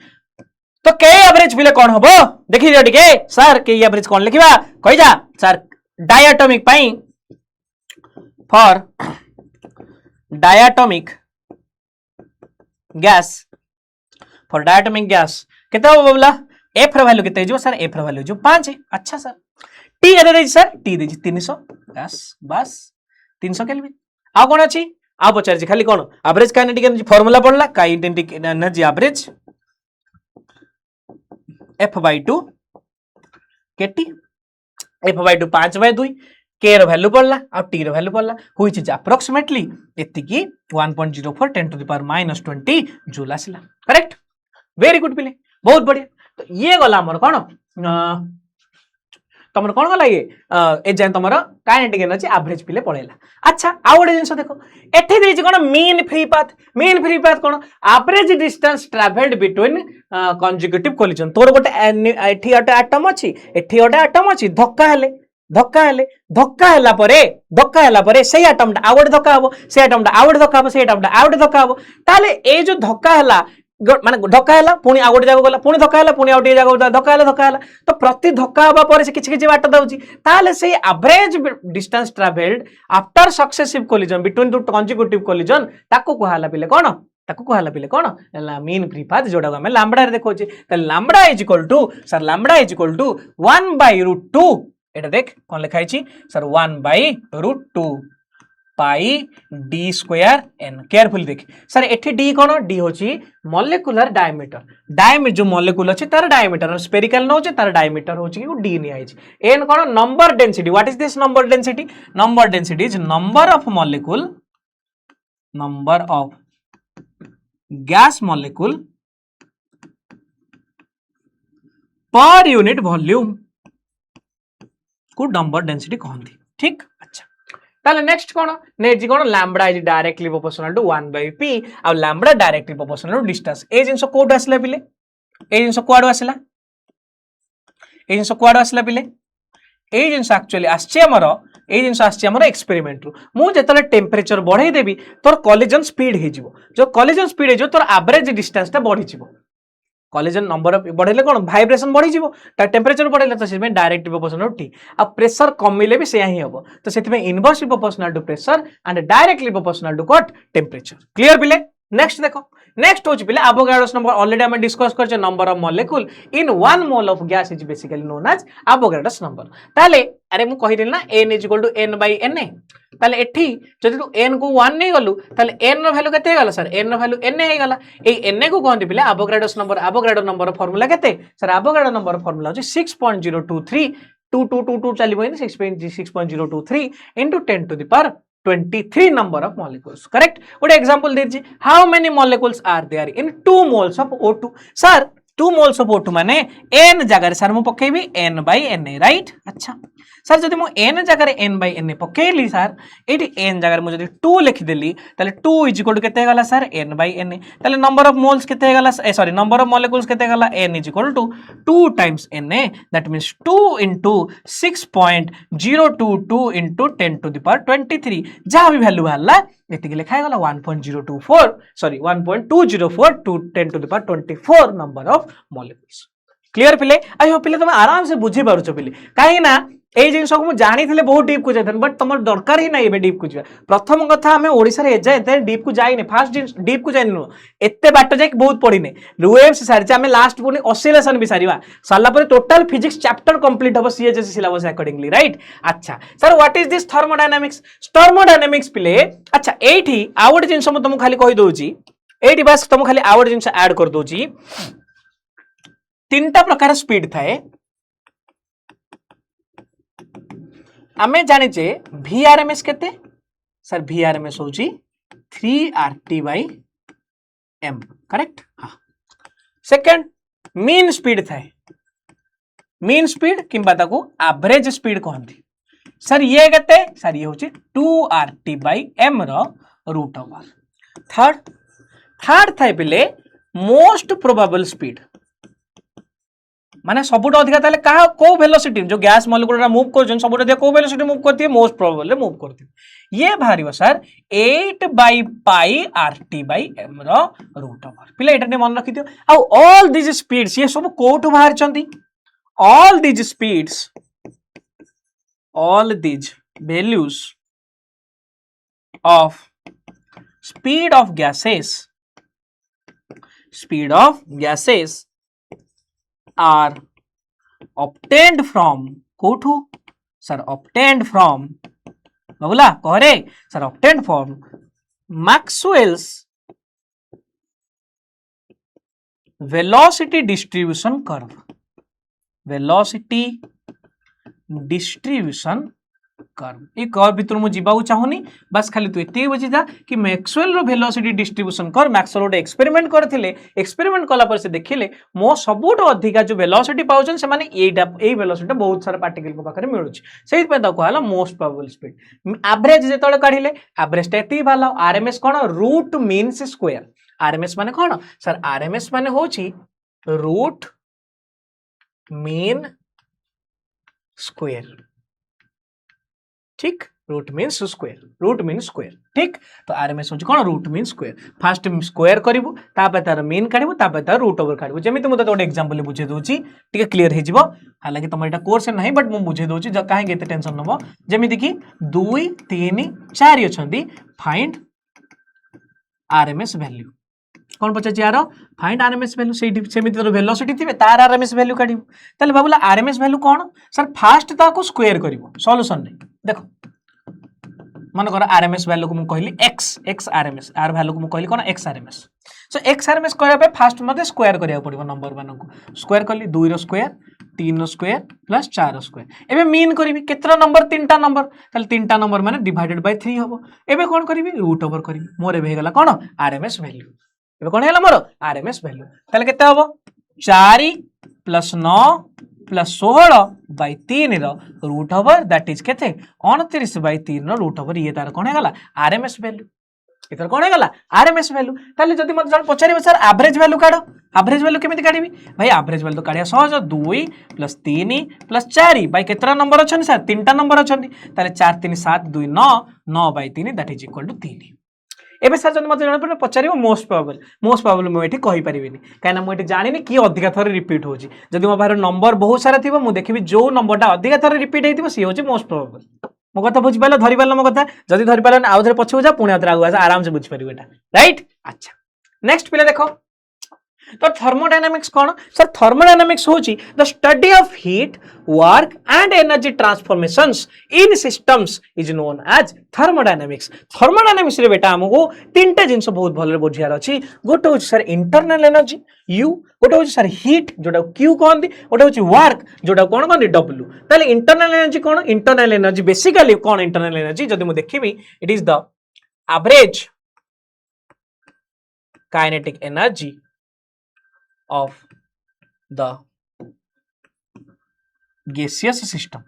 तो के एवरेज पिले कौन हबो देखि दियो टिके सर के एवरेज कौन लिखिबा कहि जा सर डायटोमिक पई for diatomic gas for diatomic gas केते हो बोला एफ र वैल्यू केते जो सर एफ र वैल्यू जो 5 है। अच्छा सर टी केते देजी सर टी देजी 300 बस बस 300 केल्विन। आ कोन अछि आ पचार छी खाली कोन एवरेज काइनेटिक एनर्जी फार्मूला पड़ला kinetic energy average F/2 kT F/2 5/2 k रो वैल्यू पड़ला और टी रो वैल्यू पड़ला व्हिच इज अप्रोक्सीमेटली एतिकी 1.04 10 to the power -20 जूल आसिला करेक्ट। वेरी गुड पिले बहुत बढ़िया। तो ये गला हमर कोन तुम कौन गला ये जाए तुम काइनेटिक एनर्जी एवरेज पिले पड़ेला। अच्छा आउ गोटे जिन देख एठी कौन मीन फ्री पाथ कौन average distance travelled between consecutive collision. तोर गोटे एठी गोटे एटम अछि एठी गोटे एटम अछि धक्का हेला से एटम आउ गोटे धक्का हबो से एटम आउ गोटे धक्का हबो से एटम आउ गोटे धक्का हबो ताले ए जो धक्का हेला माने धक्का है पुणी आउ गोटे जगह गला पुणी धक्का है पुणी आउ जगह धक्का है तो प्रति धक्का हवा पर से किछि बाट दउची ताले से average distance travelled after successive collision between two consecutive collision ताको कहला पिले कोन ताको कहला पिले कोन मीन फ्री पाथ जोडा हम लैम्बडा रे देखौची त lambda is equal to sir lambda is equal to 1/√2 एटा देख कोन लिखाई छी sir 1/√2 pi d square n careful देख सर एठी डी कोन डी होची मॉलिक्यूलर डायमीटर जो मॉलिक्यूल अछि तार डायमीटर स्फेरिकल न होची तार डायमीटर होची कि डी निया अछि। एन कोन number density what is this number density is number of gas molecule per unit volume को नंबर डेंसिटी कहंती ठीक। अच्छा ताले नेक्स्ट कोन नेक्स्ट कोन lambda is directly proportional to 1/p और lambda directly proportional to distance. ए जिंस कोड आसला पिले ए जिंस कोड आसला पिले ए जिंस एक्चुअली आछे हमर एक्सपेरिमेंट रु मु जेतले टेंपरेचर बढ़ाई देबी तोर कोलिजन स्पीड हे जिवो जो कोलिजन स्पीड हे जो तोर एवरेज डिस्टेंस ता बढ़ी जिवो कोलिजन नंबर बढ़ेले कोन वाइब्रेशन बढ़ी जिवो टेंपरेचर बढ़ेले तो सेमे डायरेक्ट प्रोपोर्शनल टू टी आ प्रेशर कमिले भी सेया ही हबो तो सेति में inversely proportional to pressure and directly proportional to what temperature. Clear पिले नेक्स्ट देखो नेक्स्ट होची पिले एवोगाड्रोस नंबर ऑलरेडी हम डिस्कस करछे number of molecule in 1 mole of gas is basically known as Avogadro's number. ताले अरे मु कहि देना n is equal to n by na ताले एठी जदि तू n को 1 नै गलु ताले n रो वैल्यू केते गला सर n रो वैल्यू n हे गला ए na को कहंती पिले Avogadro's number Avogadro number formula केते सर एवोगाड्रो नंबर फार्मूला होची 6.023 2222 चली बइन 6.023 into 10 to the power 23 number of molecules correct। ଗୋଟେ example देछि how many molecules are there in 2 moles of O2 sir 2 moles of O2 माने n जगह sir मु पकेबी n by na राइट। अच्छा सर जदि मु n जगह n by na पकेली सर एटी n जगह मु जदि 2 लिखि देली ताले 2 इज इक्वल टू केते गला सर n by na ताले नंबर ऑफ मोल्स केते गला सॉरी नंबर ऑफ मॉलिक्यूल्स केते गला n is equal to 2 times na that means 2 into 6.022 into 10 to the power 23 जहाँ भी वैल्यू हल्ला एतिके लिखा गला 1.024 sorry 1.204 to 10 to the power 24 number of molecules. Clear पिले आई होप पिले तुम आराम से बुझी पारुछ पिले काहे ना ए जिनस को जानी थे बहुत डीप को जाते बट तुम दरकार ही ना डीप को जा प्रथम कथा आम ओडिसा रे एते डीप को जाइने फास्ट डीप को जाइनु एते बाट जाय बहुत पढ़िने रुएम्स सारी आम लास्ट पुनी ऑसिलेशन भी सारिबा सरला पर टोटल फिजिक्स चैप्टर कंप्लीट हो सीएचएस सिलेबस अकॉर्डिंगली राइट। अच्छा sir what is this thermodynamics पिले। अच्छा एठी आउ गोटे जिनस तुमको खाली कहि दोउची एठी बस तुम खाली आउ गोटे जिनस ऐड कर दोउची तीनटा प्रकार स्पीड थाए आमे जानिचे VRMS केते सर VRMS होची 3RT/m करेक्ट। हाँ सेकंड मीन स्पीड थाए मीन स्पीड किंबा ताको एवरेज स्पीड कहती सर ये केते सर ये होची 2RT/m रो रूट ओवर। थर्ड थाए पिले मोस्ट प्रोबेबल स्पीड माने सबुठ अधिका ताले कहा को वेलोसिटी जो गैस मॉलिक्यूल मूव कर सबुठ अधिका को वेलोसिटी मूव करती है मोस्ट प्रोबेबल मूव करती है ये बाहर सर 8/πRT/m रो रूट ओवर पिले एटा मन रखि दियो। आ ऑल दिस स्पीड्स ये सब कोठु बाहर चंदी all these speeds all these values of speed of gases are obtained from कोठु सर obtained from बोला कहरे sir obtained from Maxwell's velocity distribution curve velocity distribution curve ये कर्व भीतर मु जीवाकू चाहूनी बस खाली तू एते बुझी जा कि मैक्सवेल रो वेलोसिटी डिस्ट्रीब्यूशन कर्व मैक्सवेल गोटे एक्सपेरिमेंट करथिले एक्सपेरिमेंट कला पर से देखिले मो सबुठ अधिका जो वेलोसिटी पाउछन से माने एई वेलोसिटी बहुत सारा पार्टिकल को पाखरे मिलुछि सेहि पे ता कहला मोस्ट प्रोबेबल स्पीड एवरेज जेतले काढिले एवरेज एते भाला आरएमएस कोन रूट मीन्स स्क्वायर आरएमएस माने कोन सर आरएमएस माने होछि रूट मीन स्क्वायर ठीक रूट मीन्स स्क्वायर ठीक तो आरएमएस होची कोन root mean square first square करिवु तापे तार मीन काढिवु तापे तार रूट ओवर काढिवु जेमिति मु तते एग्जांपल बुझे दोची ठीक क्लियर हे जिवो हालांकि तुम एटा कोर्स नहीं बट मु बुझे दोची ज काहे केते टेंशन नबो जेमिति कि 2 3 4 अछंदी फाइंड आरएमएस वैल्यू कौन पचाची यार फाइंड आरएमएस वैल्यू सेमिति वेलोसिटी थिबे तार आरएमएस वैल्यू काढिवु तले बाबूला आरएमएस वैल्यू कोन सर फास्ट ताको स्क्वायर करिवु सॉल्यूशन नै देखो मन कर आरएमएस वैल्यू को मु कहली x आरएमएस आर वैल्यू को मु कहली कोन x आरएमएस सो x आरएमएस करबा पे फास्ट मते स्क्वायर करिया पड़िबो नंबर मानन को स्क्वायर करली 2 रो स्क्वायर 3 रो स्क्वायर प्लस 4 रो स्क्वायर एबे मीन करबी केतरा नंबर तीनटा नंबर ताले तीनटा नंबर माने डिवाइडेड बाय 3 हबो एबे कोन करबी रूट ओवर करबी मोर एबे हेगला कोन आरएमएस वैल्यू एबे कोन हेला मोर आरएमएस वैल्यू ताले केते हबो 4 + 9 + 16/3 रो रूट ओवर दैट इज केते 29/3 रो रूट ओवर ये तार कोन हेगला आरएमएस वैल्यू इधर कोन हेगला आरएमएस वैल्यू ताले जदी मत जण पचारिबो सर एवरेज वैल्यू काढो एवरेज वैल्यू केमिति काढिबी भाई एवरेज वैल्यू तो काढिया सहज 2 + 3 + 4 भाई केतरा नंबर अछन सर तीनटा नंबर अछन ताले 4 3 7 2 9 9/3 दैट इज इक्वल टू 3 एबे सर जन मत जण पर पचारिबो मोस्ट प्रोबेबल मु एठी कहि परिबिनी काना मु एठी जानिनी कि अधिका थर रिपीट होची जदी मो बाहर नंबर बहुत सारा थिबो मु देखिबि जो नंबरटा अधिका थर रिपीट हेतिबो सी होची मोस्ट प्रोबेबल मो कथा बुझि पालो धरि पालो मो कथा जदी धरि पालो आउ थरे पछियो जा पुणी आउ आराम से बुझि परिबो एटा राइट अच्छा नेक्स्ट पिला देखो तो थर्मोडायनामिक्स कौन सर थर्मोडायनामिक्स होची the study of heat work and energy transformations in systems is known as thermodynamics रे बेटा हमको तीनटा जिंस बहुत भले बुझियार अछि गोटे होची सर इंटरनल एनर्जी यू गोटे होची सर हीट जोटा क्यू कहंदी गोटे होची वर्क जोटा कोन कहंदी डब्ल्यू ताले इंटरनल एनर्जी कोन इंटरनल एनर्जी बेसिकली कोन इंटरनल एनर्जी जदी मु देखिबी it is the average kinetic energy of the gaseous system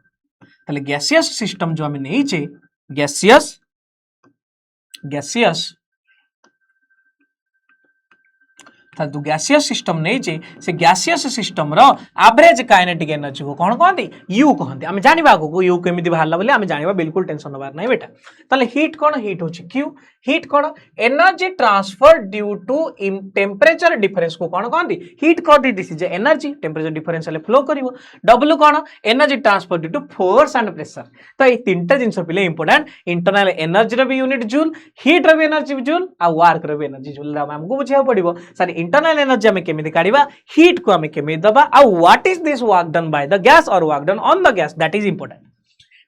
ताले gaseous system जो हमें नहीं चे gaseous तो गैसियस सिस्टम नहीं जे से गैसियस सिस्टम रो एवरेज काइनेटिक एनर्जी को कोन कहंती यू कहंती हम जानिबा को यू केमिति बाहरला बोले हम जानिबा बिल्कुल टेंशन नबार नहीं बेटा ताले हीट कोन हीट होची क्यू हीट कोन energy transfer due to temperature difference को कोन कहंती हीट कहंती this is energy temperature difference ले फ्लो करिवो डब्ल्यू कोन energy transfer due to force and pressure तो ए तीनटा जिंस पिले इंपोर्टेंट इंटरनल एनर्जी रो भी यूनिट जूल हीट रो भी एनर्जी जूल आ वर्क रो भी एनर्जी जूल हमको बुझिया पड़िबो सर इंटरनल एनर्जी हमें केमिति काढिबा हीट को हमें केमिति दबा आ what is this work done by the gas और work done on the gas that is important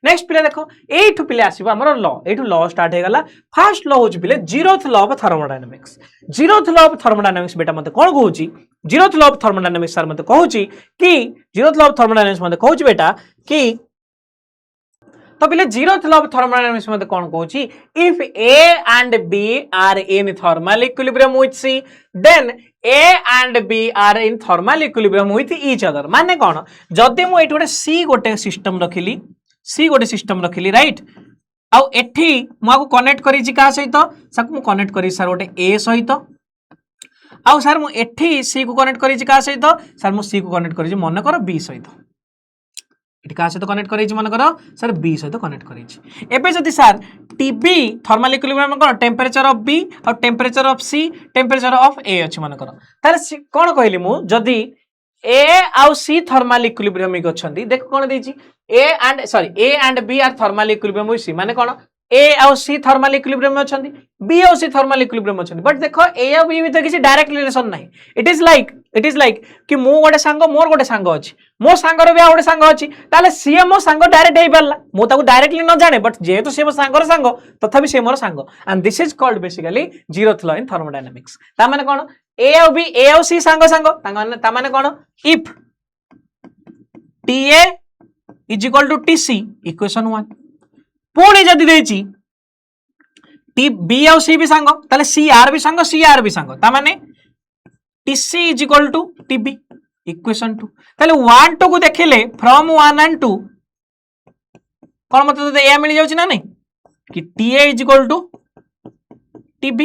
next पिले देखो एठु पिले आसीबो हमर लॉ एठु लॉ स्टार्ट हे गला फर्स्ट लॉ होची पिले zeroth law of thermodynamics zeroth law of thermodynamics बेटा मते कोन कहूची zeroth law of thermodynamics sir मते कहूची कि जीरोथ लॉ ऑफ थर्मोडायनामिक्स मते कहूची बेटा कि तो पिले जीरोथ लॉ ऑफ थर्मोडायनामिक्स मते कोन कहूची if A and B are in thermal equilibrium with C then A and B are in thermal equilibrium with each other माने कोन जदि मु एठी गोटे C गोटे सिस्टम रखिली राइट आउ एठी मु कनेक्ट करी का सहित साकु कनेक्ट करी सर गोटे A सहित आउ सर मु एठी C को कनेक्ट करी का सहित सर मु C को कनेक्ट करी मन कर B सहित एठी का सहित कनेक्ट करी मन कर सर B सहित कनेक्ट करी एबे जदि sir TB thermal equilibrium cone temperature of B और temperature of C temperature of A अछि मन कर तारे कोन कहली मु जदि A आउ C थर्मल इक्विलिब्रियम के अछंती देख कोन देछि A and B are thermal equilibrium with C माने कोन A आउ C थर्मल इक्विलिब्रियम में अछंती B आउ C थर्मल इक्विलिब्रियम अछंती बट देखो A आउ B भीतर किसी डायरेक्ट रिलेशन नाही इट इज लाइक कि मो गोटे सांग मोर गोटे सांग अछि मो सांगर भी आ गोटे सांग अछि ताले सी मो सांग डायरेक्ट हे परला मो ताको डायरेक्टली न जाने बट जेहेतु से मो सांगर सांग तथापि से मोर सांग and this is called basically zeroth law in thermodynamics ता माने कोन A आउ C सांग ता माने कोन if TA is equal to TC equation 1 पुणी जदि देछि टी बी आउ सी भी सांग ताले सी आर भी सांग ता माने TC is equal to TB equation 2 ताले 1 2 को देखिले फ्रॉम 1 एंड 2 कोन मत तो ए मिल जाउछि ना नहीं कि TA is equal to TB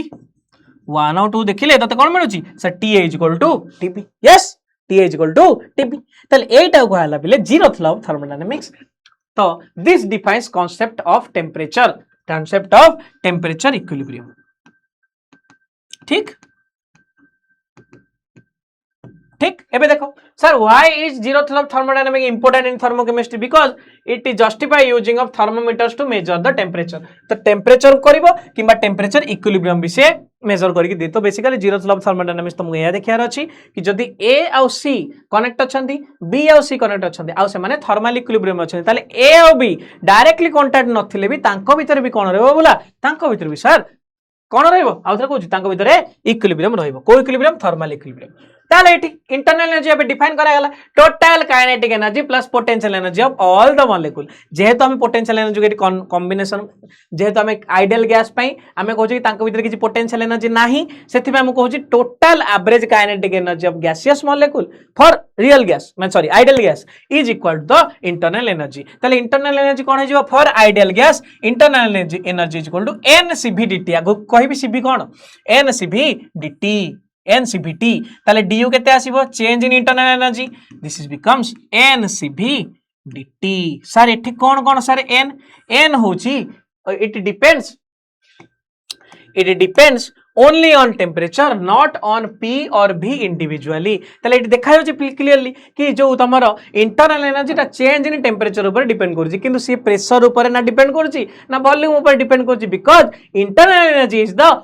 1 और 2 देखिले तते कोन मिलुछि sir TA is equal to TB yes TA is equal to TB ताले एटा को हला बिले जीरोथ लॉ ऑफ थर्मोडायनामिक्स तो this defines concept of temperature equilibrium ठीक एबे देखो sir why is zeroth law of thermodynamics important in thermochemistry because it is justify using of thermometers to measure the temperature तो temperature करिवो किबा temperature equilibrium भी से measure करके दे तो basically zeroth law of thermodynamics तुमको या देखियार अछि कि जदि A आउ C कनेक्ट अछंती B आउ C कनेक्ट अछंती आउ से माने थर्मल इक्विलिब्रियम अछंती ताले A आउ B डायरेक्टली कांटेक्ट नथिले भी तांको भीतर भी कोन रहबो बोला तांको भीतर भी सर कोन रहबो आउ थर कहू तांको भीतर इक्विलिब्रियम रहबो को इक्विलिब्रियम थर्मल इक्विलिब्रियम ताले एठी इंटरनल एनर्जी अब डिफाइन करा गला total kinetic energy plus potential energy of all the molecule जेहेतु हम पोटेंशियल एनर्जी के कॉम्बिनेशन जेहेतु हम आइडियल गैस पई हमें कहू कि तांको भीतर किछि पोटेंशियल एनर्जी नाही सेथि हम कहू total average kinetic energy of gaseous molecule for real gas मैं sorry ideal gas is equal to the internal energy ताले इंटरनल एनर्जी कोन हे for ideal gas internal energy is equal to NCV/dt आगो कहबी सीवी कोन NCV/dt NCV/T ताले du केते आसीबो change in internal energy this is becomes NCV/dt sir एठी कोन सर n होची it depends only on temperature not on P और V individually ताले एठी देखा होची क्लियरली कि जो तमरो इंटरनल एनर्जी ता चेंज इन टेम्परेचर ऊपर डिपेंड करछि किंतु सी प्रेशर ऊपर ना डिपेंड करछि ना वॉल्यूम ऊपर डिपेंड करछि because internal energy is the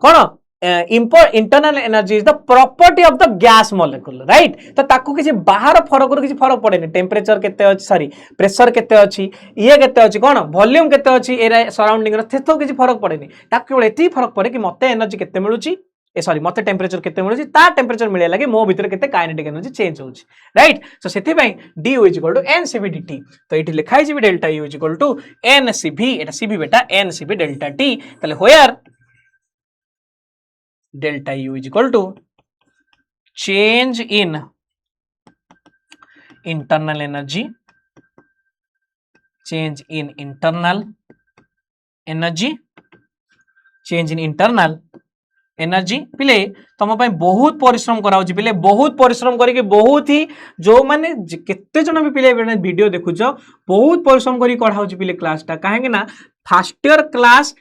cone internal energy is the property of the gas molecule right तो ताकू किसी बाहर फरक पड़ेनी टेम्परेचर केते अछि सॉरी प्रेशर केते अछि ये केते अछि कोन वॉल्यूम केते अछि एरा सराउंडिंग रे थेतो किसी फरक पड़ेनी ताकू केवल एती फरक पड़े कि मते एनर्जी केते मिलुची सॉरी मते टेम्परेचर केते मिलुची ता टेम्परेचर मिले लागे मो भीतर केते काइनेटिक एनर्जी चेंज होउची राइट सो सेति पई du is equal to NCV/dt तो इठी लिखाई छी delta u is equal to NCV एटा cv बेटा NCV/t तले होयर delta u is equal to change in internal energy change in internal energy पिले तुम बहुत परिश्रम करा पिले बहुत परिश्रम करके बहुत ही जो माने केते जन भी पिले वीडियो देखुछ बहुत परिश्रम करी पढ़ाऊ पिले क्लास टा काहे ना फास्ट ईयर क्लास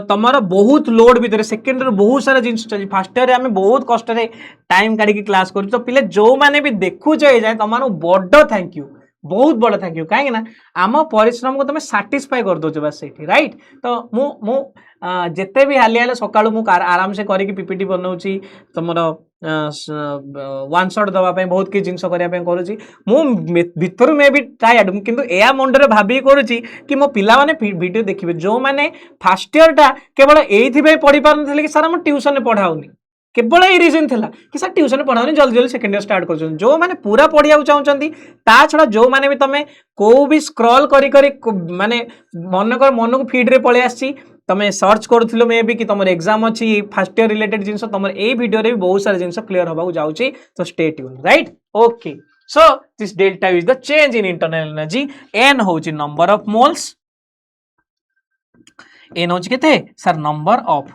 तमर बहुत लोड भीतर सेकेंड ईयर बहुत सारा जिन फास्ट ईयर आम बहुत कष्ट टाइम काढ़ी क्लास कर तो पिले जो माने भी देखुछ ए जाए तुम बड़ थैंक यू बहुत बड़ थैंक यू कहीं ना आम परिश्रम को तुम साटिस्फाई कर दो बस से राइट तो मु जिते भी हाली हाले सकाळु मु आराम से करके पीपीटी बनाऊँगी तुमर वन शॉट दवाई बहुत किसी जिनस करने करुँची भितर में भी टायर्ड किंतु या मुंडे भाभी करुँची कि मो पिला माने वीडियो देखिए जो माने फास्ट ईयर टा केवल एथि पढ़ी पार कि सर ट्यूशन पढ़ाऊनी केवल ये रीजन था कि सर ट्यूशन पढ़ाऊनी जल्दी जल्दी सेकेंड ईयर स्टार्ट कर जो मैंने पूरा पढ़िया चाहते ता छड़ा जो मैंने भी तुम को भी स्क्रॉल करी माने मन को फीड रे पड़े आसी तुम सर्च करूँ मे भी कि तुम एग्जाम अच्छी फर्स्ट ईयर रिलेटेड जिन तुम ये वीडियो रे भी बहुत सारे जिन क्लियर होगा जाऊँगी तो stay tune right okay so this delta is the change in internal energy n होची नंबर ऑफ मोल्स एन होची केते sir number of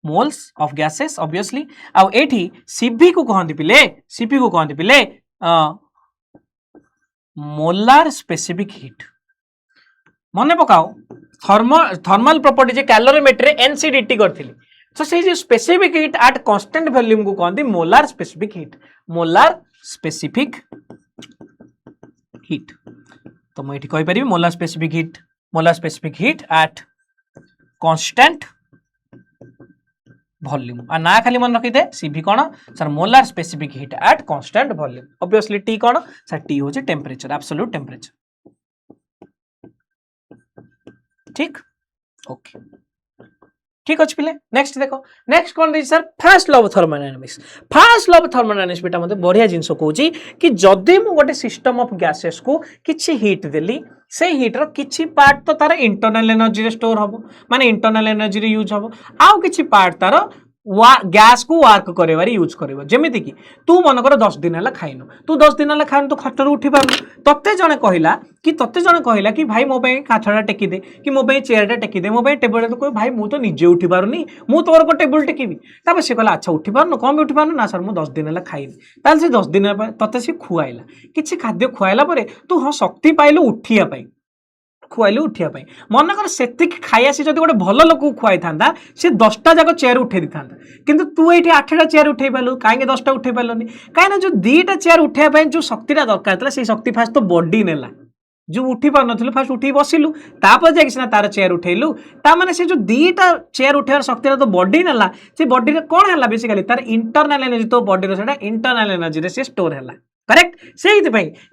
moles of gases obviously आउ एठी सीबी को कहंती पिले सीपी को कहंती पिले मोलार स्पेसिफिक हीट मन पकाओ थर्मल प्रॉपर्टी जे कैलोरीमेटर एनसीडीटी करथिली तो से जे specific heat at constant volume को कहंती molar specific heat molar specific heat तो मैं कहि परिबी molar specific heat at constant volume आ ना खाली मन रखी दे सीबी कौन sir molar specific heat at constant volume obviously T कौन सर टी होचे टेम्परेचर एब्सोल्यूट टेम्परेचर ठीक ओके ठीक अच्छे पिले नेक्स्ट देखो नेक्स्ट कौन sir first law of thermodynamics first law of thermodynamics बेटा मते बढ़िया जिंस कहूची कि जदि मु गोटे सिस्टम ऑफ गैसेस को किछि हीट देली से हीट रो किछि पार्ट तो तार इंटरनल एनर्जी रे स्टोर हबो माने इंटरनल एनर्जी रे यूज हबो आउ किछि पार्ट तार गैस को वर्क करे यूज कर जमीती कि तू मन कर 10 दिन है खाइन तू 10 दिन है खाइन तो खटरू उठी पार तते जने कहला कि भाई मो काठटा टेकी दे कि मो चेयरटा टेकी दे मो टेबल तो भाई मु तो निजे उठी पारुनी मु तोर को टेबल टेकिबी तापर से कहला अच्छा उठी पारनु कम उठी पारनु ना सर मु 10 दिन है खाइनी ताल से 10 दिन तते से खुआइला किछि खाद्य खुआइला परे तू हाँ शक्ति पाइलु उठिया पाई खुआइलु उठिया पाई मन कर सेतिक खाइया से जदि गोटे भल लोक खुआई था से 10टा जाक चेयर उठे था किंतु तू ये 8टा चेयर उठे पालु कहीं 10टा उठे पालुनी कहीं जो 2टा चेयर उठे जो शक्तिटा दरकार था से शक्ति फास्ट तो बॉडी नेला जो उठी पार नथिलु फास्ट उठी बसिलु तापर जाके सिना तार चेयर उठेलु ता माने से जो 2टा चेयर उठेवार शक्ति तो बॉडी नेला से बॉडी रे कोन हला बेसिकली तार इंटरनल एनर्जी तो बॉडी रो सेटा इंटरनल एनर्जी रे से स्टोर हला करेक्ट से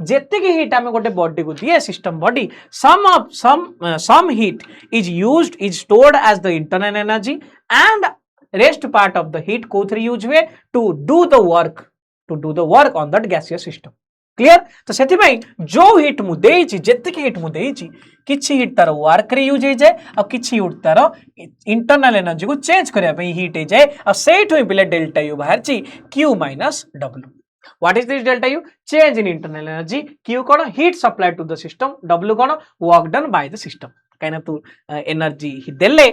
जेतिक हीट आम गोटे बॉडी को दिए system body some heat is used is stored as the internal energy and rest part of the heat कोथरे यूज हुए to do the work on that gaseous system clear तो से जो हीट मुझे जेतिक हीट मुझे किछि हीट तार work रे यूज हो जाए और किछि हीट तार इंटरनल एनर्जी को चेंज करने हीट हो जाए और से पिले डेल्टा यू बाहर Q minus W What is this delta U? Change in internal energy. Q कौन heat supplied to the system. W कौन work done by the system. कहीं ना तू energy देले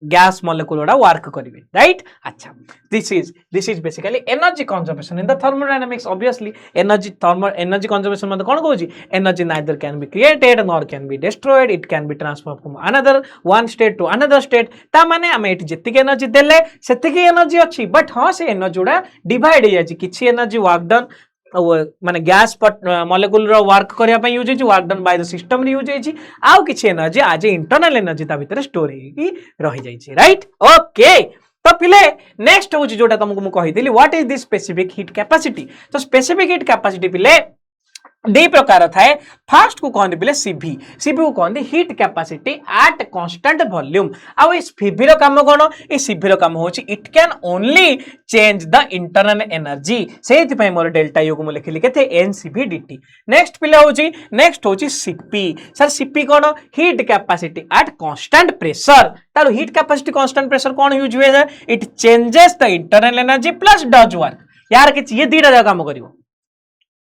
गैस मॉलिक्यूल गुड़ा वर्क करेंगे राइट अच्छा this is basically energy conservation in the thermodynamics obviously energy conservation मतलब कौन कहूँ energy neither can be created nor can be destroyed it can be transfer from another one state to another state ता माने आम ये जी energy देले सेतिकी energy अच्छी but हाँ से एनर्जी गुड़ा डिवाइड हो जाए किसी एनर्जी वर्क डन माने गैस मॉलिक्यूल रो वर्क करया पई यूज होची work done by the system रे यूज होची आउ किछि एनर्जी आज इंटरनल एनर्जी ता भीतर स्टोर हेकी रहि जाई छी राइट ओके तो पिले नेक्स्ट होची जोटा तुमको मु कहि देली what is this specific heat capacity तो स्पेसिफिक हीट कैपेसिटी पिले दी प्रकार थाए फास्ट को कहते पिले सीवी को कहते heat capacity at constant volume आउ सीवी रो काम कोन ए सीवी रो काम होची it can only change the internal energy सेति पय मोर डेल्टा यू को मु लिखिली केते एनसीवी डीटी नेक्स्ट होची CP sir CP cone heat capacity at constant pressure तार हीट कैपेसिटी कांस्टेंट प्रेशर कोन यूज हुए sir it changes the internal energy plus does work यार के ये दीटा काम करिवो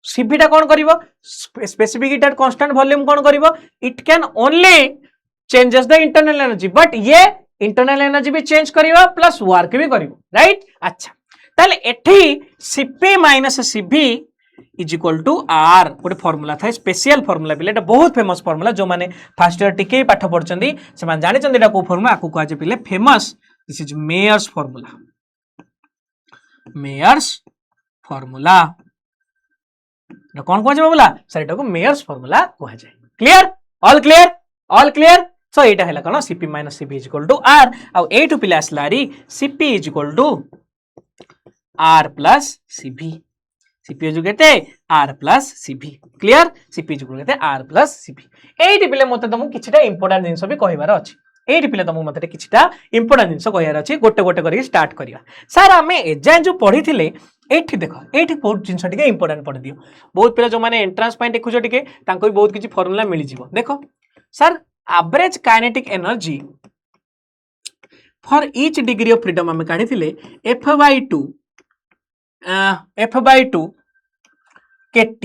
सीपीटा कौन करिवो specific heat at constant volume कौन करिवो it can only changes the internal energy but ये इंटरनल एनर्जी भी चेंज करिवो प्लस वर्क भी करिवो राइट अच्छा ताले एठी CP minus CV is equal to R गोटे फॉर्मूला था स्पेशल फॉर्मूला पिले एटा बहुत फेमस फॉर्मूला जो माने फर्स्ट ईयर टिके पाठ पढचंदी से माने जानि चंदी एटा को फॉर्मूला आकु कहजे पिले famous this is Mayer's formula कौन कह बोला सर एटा को मेयर्स फॉर्मूला कह जाए ऑल क्लियर सो एटा हैला कोन CP minus CV is equal to R आ एटू पिला आसलारी CP is equal to R plus CV CP is केते R plus CV clear CP is केते आर प्लस सीवी एटी पिले मते तुमको किछटा इंपोर्टेंट जिंस भी कहिबार अछि एठी पिले तुमको मते किछटा इंपोर्टेंट जिंस कहयार अछि गोटे गोटे करके स्टार्ट करिया सर आमे एजाय जो पढी थिले एठी देखो एठी बहुत जिंस टिके इंपोर्टेंट पढी दियो बहुत पिला जो माने एंट्रेंस पॉइंट देखुजो टिके तांको भी बहुत किछि फार्मूला मिलि जिवो देखो sir average kinetic energy for each degree of freedom आमे काढी थिले f/2 kT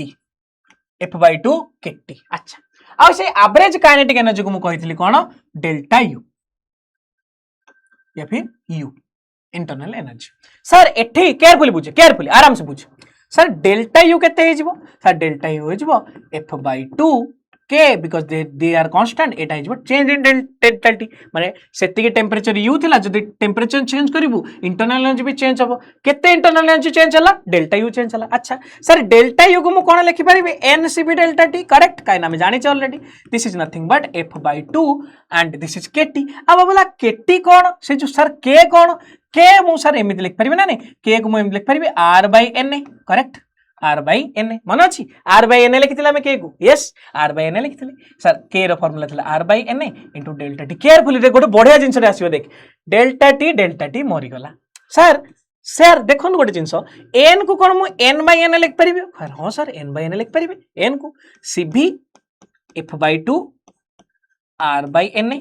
f/2 kT अच्छा आ से एवरेज काइनेटिक एनर्जी को मु कहितली कोन डेल्टा U या फिर U इंटरनल एनर्जी सर एठी केयरफुली आराम से बुझ सर डेल्टा U केते हे जिवो सर डेल्टा U हे जिवो f/2 k because they are constant एटा हे जिवो चेंज इन डेल्टा T माने सेति के टेंपरेचर U थिला जदी टेंपरेचर चेंज करिवु इंटरनल एनर्जी भी चेंज हबो केते इंटरनल एनर्जी चेंज हला डेल्टा U चेंज हला अच्छा सर डेल्टा U को मु कोन लिखि परिबे NCB डेल्टा T करेक्ट काई ना मैं जानि छ already this is nothing but f/2 and this is kT अब बोला kT कोन से जो सर k कोन k मु सर एमिति लिख परिबे ना ने k को मु एमिति लिख परिबे r/na करेक्ट r/na मन अछि r/na लिखितला मैं k को यस r/na लिखितले सर k रो फार्मूला थिला r/na into delta t carefully रे गोटे बढ़िया जिंस रे आसीबो देख डेल्टा t मरि गला सर सर देखन गोटे जिंस n को कोन मु n/na लिख परिबे हां सर n/na लिख परिबे n को cv f/2 r/na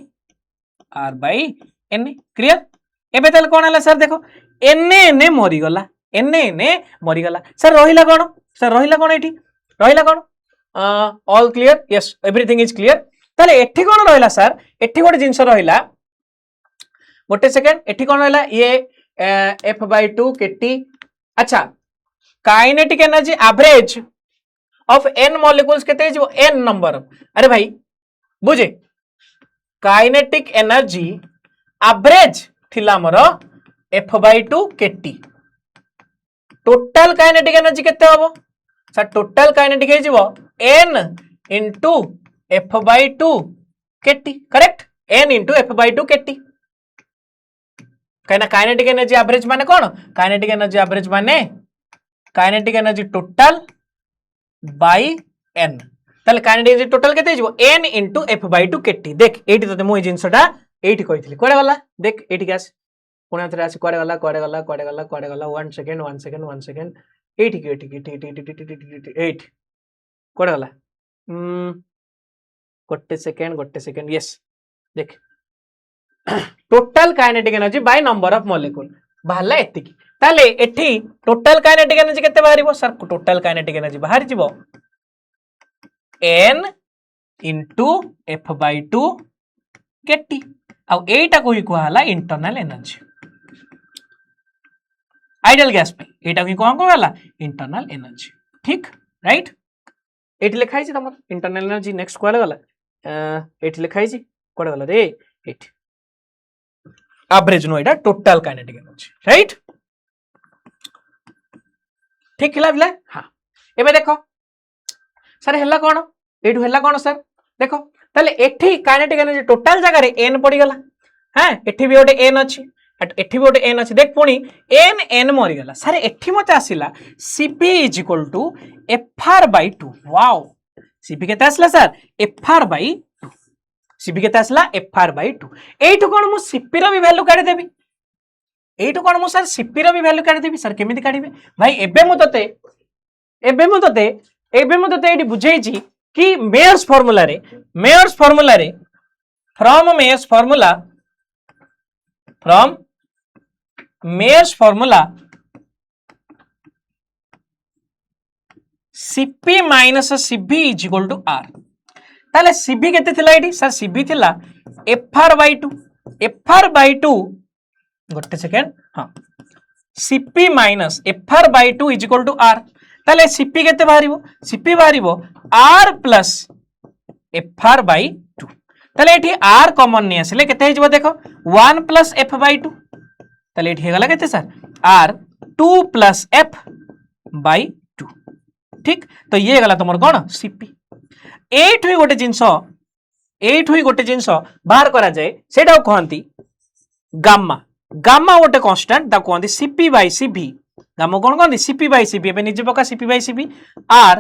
क्लियर एबे तले कोन हला सर देखो na मरि गला na मरि गला सर रहिला कोन एठी रहिला कोन all clear yes everything is clear तले एठी कोन रहिला सर एठी गोटे जिंस रहिला गोटे सेकंड एठी कोन रहिला ये f/2 kT अच्छा kinetic energy average of n molecules केते जो n नंबर अरे भाई बुझे काइनेटिक एनर्जी एवरेज थिला हमर f/2 kT total kinetic energy केते हबो सर टोटल काइनेटिक हे जिवो n into f/2 kT correct n into f/2 kT कहना काइनेटिक एनर्जी एवरेज माने कोन काइनेटिक एनर्जी एवरेज माने kinetic energy total by n तले काइनेटिक एनर्जी टोटल केते जिवो n into f/2 kT देख एठी तते मु ए जिंसटा एठी कहितली कोडे वाला देख एठी गास पुणे थरे आसी कोडे गला 1 सेकंड एठी कोडे गला गोटे सेकंड यस देख total kinetic energy by number of molecule बाहला एतिकी ताले एठी टोटल काइनेटिक एनर्जी केते बाहरिबो सर टोटल काइनेटिक एनर्जी बाहर जिवो n into f/2 kT आ एटा कोई कहला इंटरनल एनर्जी आइडियल गैस पे एटा कोई कहला इंटरनल एनर्जी ठीक राइट एठी लिखाई छी तमर इंटरनल एनर्जी नेक्स्ट कहला गला एठी लिखाई छी कोड गला रे एठी एवरेज नो एटा टोटल काइनेटिक एनर्जी राइट ठीक खिला बिला हां एबे देखो सर हेला कोन एठु हेला कोन सर देखो तले एठी काइनेटिक एनर्जी टोटल जगह रे n पड़ी गला हां एठी भी ओटे n अछि एठी भी ओटे n अछि देख पुनी n मरि गला सर एठी मते आसिला cp = fr/2 वाओ cp केते आसला सर fr/2 cp केते आसला fr/2 एठु कोन मु cp रो भी वैल्यू काढी देबी एठु कोन मु सर cp रो भी वैल्यू काढी देबी सर केमिति काढीबे भाई एबे मु तते एठी बुझाई छी कि मेयर्स फार्मूला रे from Mayer's formula Cp minus Cv = R ताले Cv केते थिला एठी सर Cv थिला fr/2 गोटे सेकंड हां Cp minus fr/2 = R ताले Cp केते बाहरिबो Cp बाहरिबो R plus fr/2 ताले एठी R कॉमन नै आसिले केते हे जिवो देखो 1 plus f/2 ताले एठी हे गला केते सर R 2 plus f/2 ठीक तो ये गला तमर कोन Cp एठु ही गोटे जिंस बाहर करा जाए सेटा कहंती गामा गोटे कांस्टेंट ता कहंती Cp/Cv गामा कोन कहंती Cp/Cv एबे निजे पका Cp/Cv R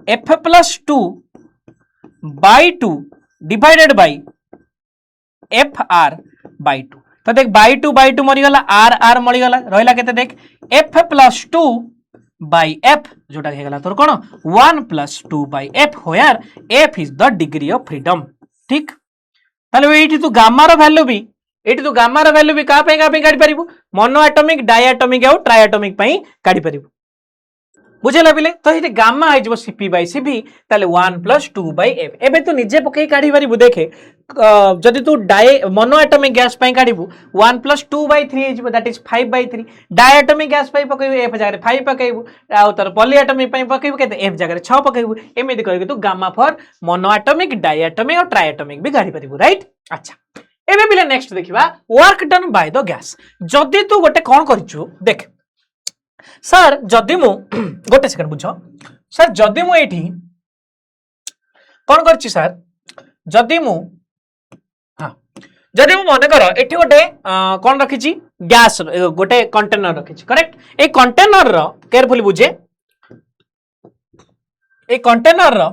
f+2/2 divided by F R by two तो देख बाई टू मरीगला आर आर मरीगला रहा के देख F plus two by F जोटा हो तोर कौन 1 plus 2 by F होयर F is the degree of freedom ठीक ताले तू गामार वैल्यू भी एटी तू गामार वैल्यू भी क्या काढ़ी पारिबु मोनो एटॉमिक डायटॉमिक आउ ट्रायटॉमिक काढ़ी पारिबु बुझेला पिले तो ये गामा हो सीपी बाई सीपी ताले 1 प्लस 2 बाई एफ एबे तू निजे पकई काढ़ी पारिबु देखे जदि तू मोनो एटॉमिक गैस काढ़ू 1 plus 2 by 3 that is 5 by 3 diatomic gas पकईबू एफ जगह 5 पकईबू आउ तार पॉलीएटॉमिक पकईबू के एफ जगह 6 पकईबू एमती करके तू gamma for mono atomic diatomic और ट्रायटॉमिक भी काढ़ी पारिबु राइट अच्छा एबे पिले नेक्स्ट देखिबा work done by the gas जदि तू गोटे कोन करछु देख सर जदि मु गोटे सेकंड बुझ सर जदि मु एठी कोन करछि सर जदि मु हां जदि मु माने कर एठी गोटे कोन रखिछि गैस गोटे कंटेनर रखिछि करेक्ट ए कंटेनर रो केयरफुली बुझे ए कंटेनर रो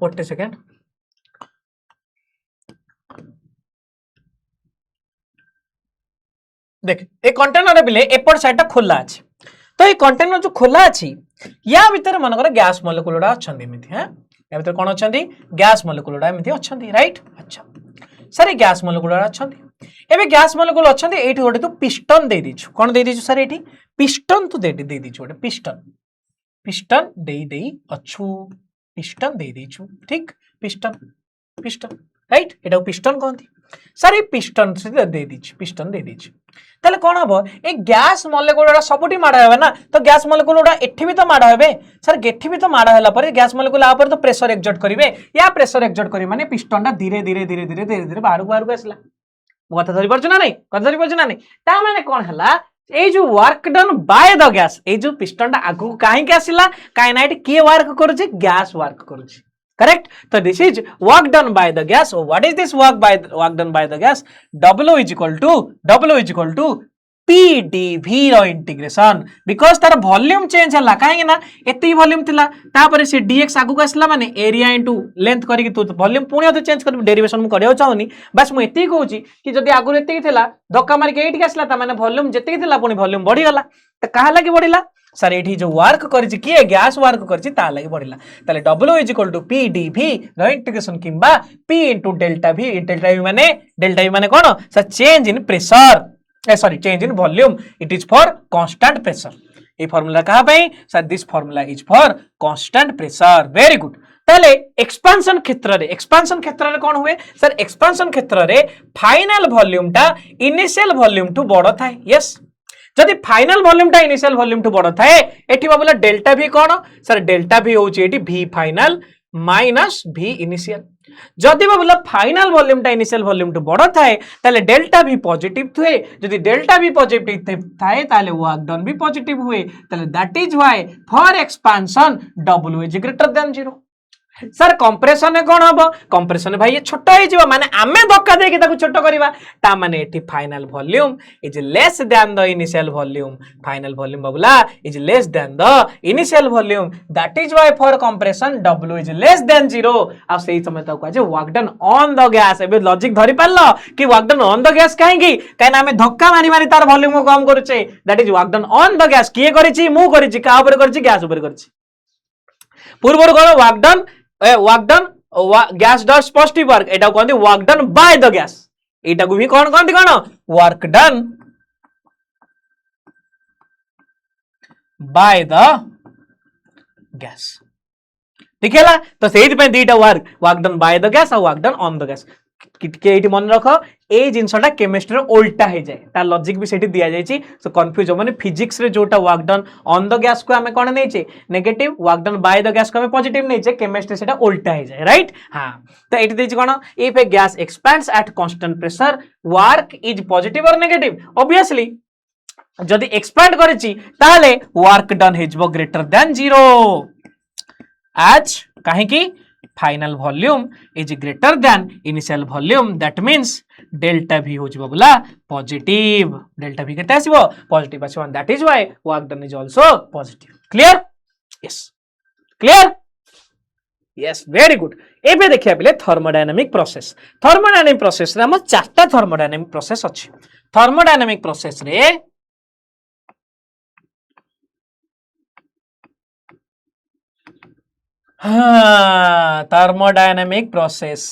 गोटे सेकंड देख ए कंटेनर बिले एपट साइड खोला अछि तो ये कंटेनर जो खोला अछि या भीतर मनकर गैस मॉलिक्यूल अछंती एमिति हैं या भीतर कोन अछंती गैस मॉलिक्यूल एमिति अछंती राइट अच्छा सर ये गैस मॉलिक्यूल अछंती एबे गैस मॉलिक्यूल अछंती एठी गोटे तू पिस्टन दे दिछु कोन दे दिछु सर एठी पिस्टन तू दे दिछु गोटे पिस्टन पिस्टन दे अछु पिस्टन दे दिछु ठीक पिस्टन पिस्टन राइट एटा पिस्टन कहंती सर ये पिस्टन से दे दिछु पिस्टन दे दिछु ताले कोन हबो ए गैस मॉलिक्यूल सबुठी माडा हेबे ना तो गैस मॉलिक्यूल एठी भी तो माडा हेबे सर गेठी भी तो माडा होला पर गैस मॉलिक्यूल आ पर तो प्रेशर एक्सर्ट करिवे या प्रेशर एक्सर्ट करी माने पिस्टन टा धीरे धीरे धीरे धीरे धीरे धीरे बाहर को आसला कथा धरि परछ ना नहीं कथा धरि परछ ना नहीं ता माने कोन हला ए जो work done by the gas ए जो पिस्टन टा आगु काहे के आसिला काहे ना एटी के वर्क करूची गैस वर्क करूची correct so this is work done by the gas so what is this work done by the gas w is equal to pdv रो इंटीग्रेशन बिकॉज तार वॉल्यूम चेंज हला काहे ना एते volume थिला तापर से dx आगु को आसला माने एरिया इनटू लेंथ करी तू वॉल्यूम पुणी अते चेंज कर डेरिवेशन मु करियो चाहूनी बस मु एते कहूची कि जदी आगु एते थिला धक्का मार के एठी आसला ता माने वॉल्यूम जेते थिला पुणी वॉल्यूम बढ़ी गला त काहे लागि बढ़िला सर एठी जो वर्क करछि किए गैस वर्क करछि ता लागि बढ़िला ताले w is equal to pdv रो इंटीग्रेशन किंबा p इनटू डेल्टा v माने कोन sir change in pressure sorry change in volume it is for constant pressure ए फार्मूला कहा पई sir this formula is for constant pressure very good ताले expansion क्षेत्र रे कोन हुए सर एक्सपेंशन क्षेत्र रे फाइनल वॉल्यूम टा इनिशियल वॉल्यूम टू बड़ थाए यस जदि फाइनल वॉल्यूम टा इनिशियल वॉल्यूम टू बड़ थाए एठी बाबूला डेल्टा v कोन सर डेल्टा v होची एठी v final minus v initial जदि बाबूला फाइनल वॉल्यूम टा इनिशियल वॉल्यूम टू बड़ थाए ताले डेल्टा v पॉजिटिव थुए जदि डेल्टा v पॉजिटिव थाए ताले वर्क डन भी पॉजिटिव हुए ताले that is why for expansion w is greater than 0 sir compression में कौन हम कंप्रेशन भाई ये छोट हो माने आमे धक्का देके ताको छोट करबा ता माने एठी final volume is less than the initial volume final volume बाबूला is less than the initial volume that is why for compression w is less than 0 आ सेही समय ताको जे work done on the gas एबे लॉजिक धरि पालो कि work done on the gas काहेकी काहे आमे धक्का मारी मारी तार वॉल्यूम को कम करूचे that is work done on the gas किए करिछि मु करिछि का ऊपर करिछि गैस ऊपर करिछि पूर्वर कोन work done gas does positive work एटा कहंती work done by the gas एटा को भी कोन कहंती कोन work done by the gas ठीक है तो सेही पे दीटा work done by the gas और work done on the gas के मन रख ए जिनसटा केमिस्ट्री उल्टा हो जाए तार लॉजिक भी सेठी दिया जायछि सो कंफ्यूज माने फिजिक्स रे जोटा work done on the gas को हमें कोन नेचे negative work done by the gas को हमें पॉजिटिव नेचे केमिस्ट्री सेटा उल्टा हो जाए राइट हां तो एठी देछि कोन if a gas expands at constant pressure work is positive और नेगेटिव ऑब्वियसली जदि एक्सपेंड करिछि ताले वर्क डन हेजबो ग्रेटर देन 0 आज काहे की final volume is greater than initial volume that means delta v हो जिवो बोला पॉजिटिव डेल्टा v केते आसीबो पॉजिटिव आसीबो that is why work done is also positive clear yes very good एबे देखिया पिले थर्मोडायनामिक प्रोसेस। थर्मोडायनामिक प्रोसेस रे हम चारटा थर्मोडायनामिक प्रोसेस अछि। थर्मोडायनामिक प्रोसेस रे हाँ थर्मोडायनामिक प्रोसेस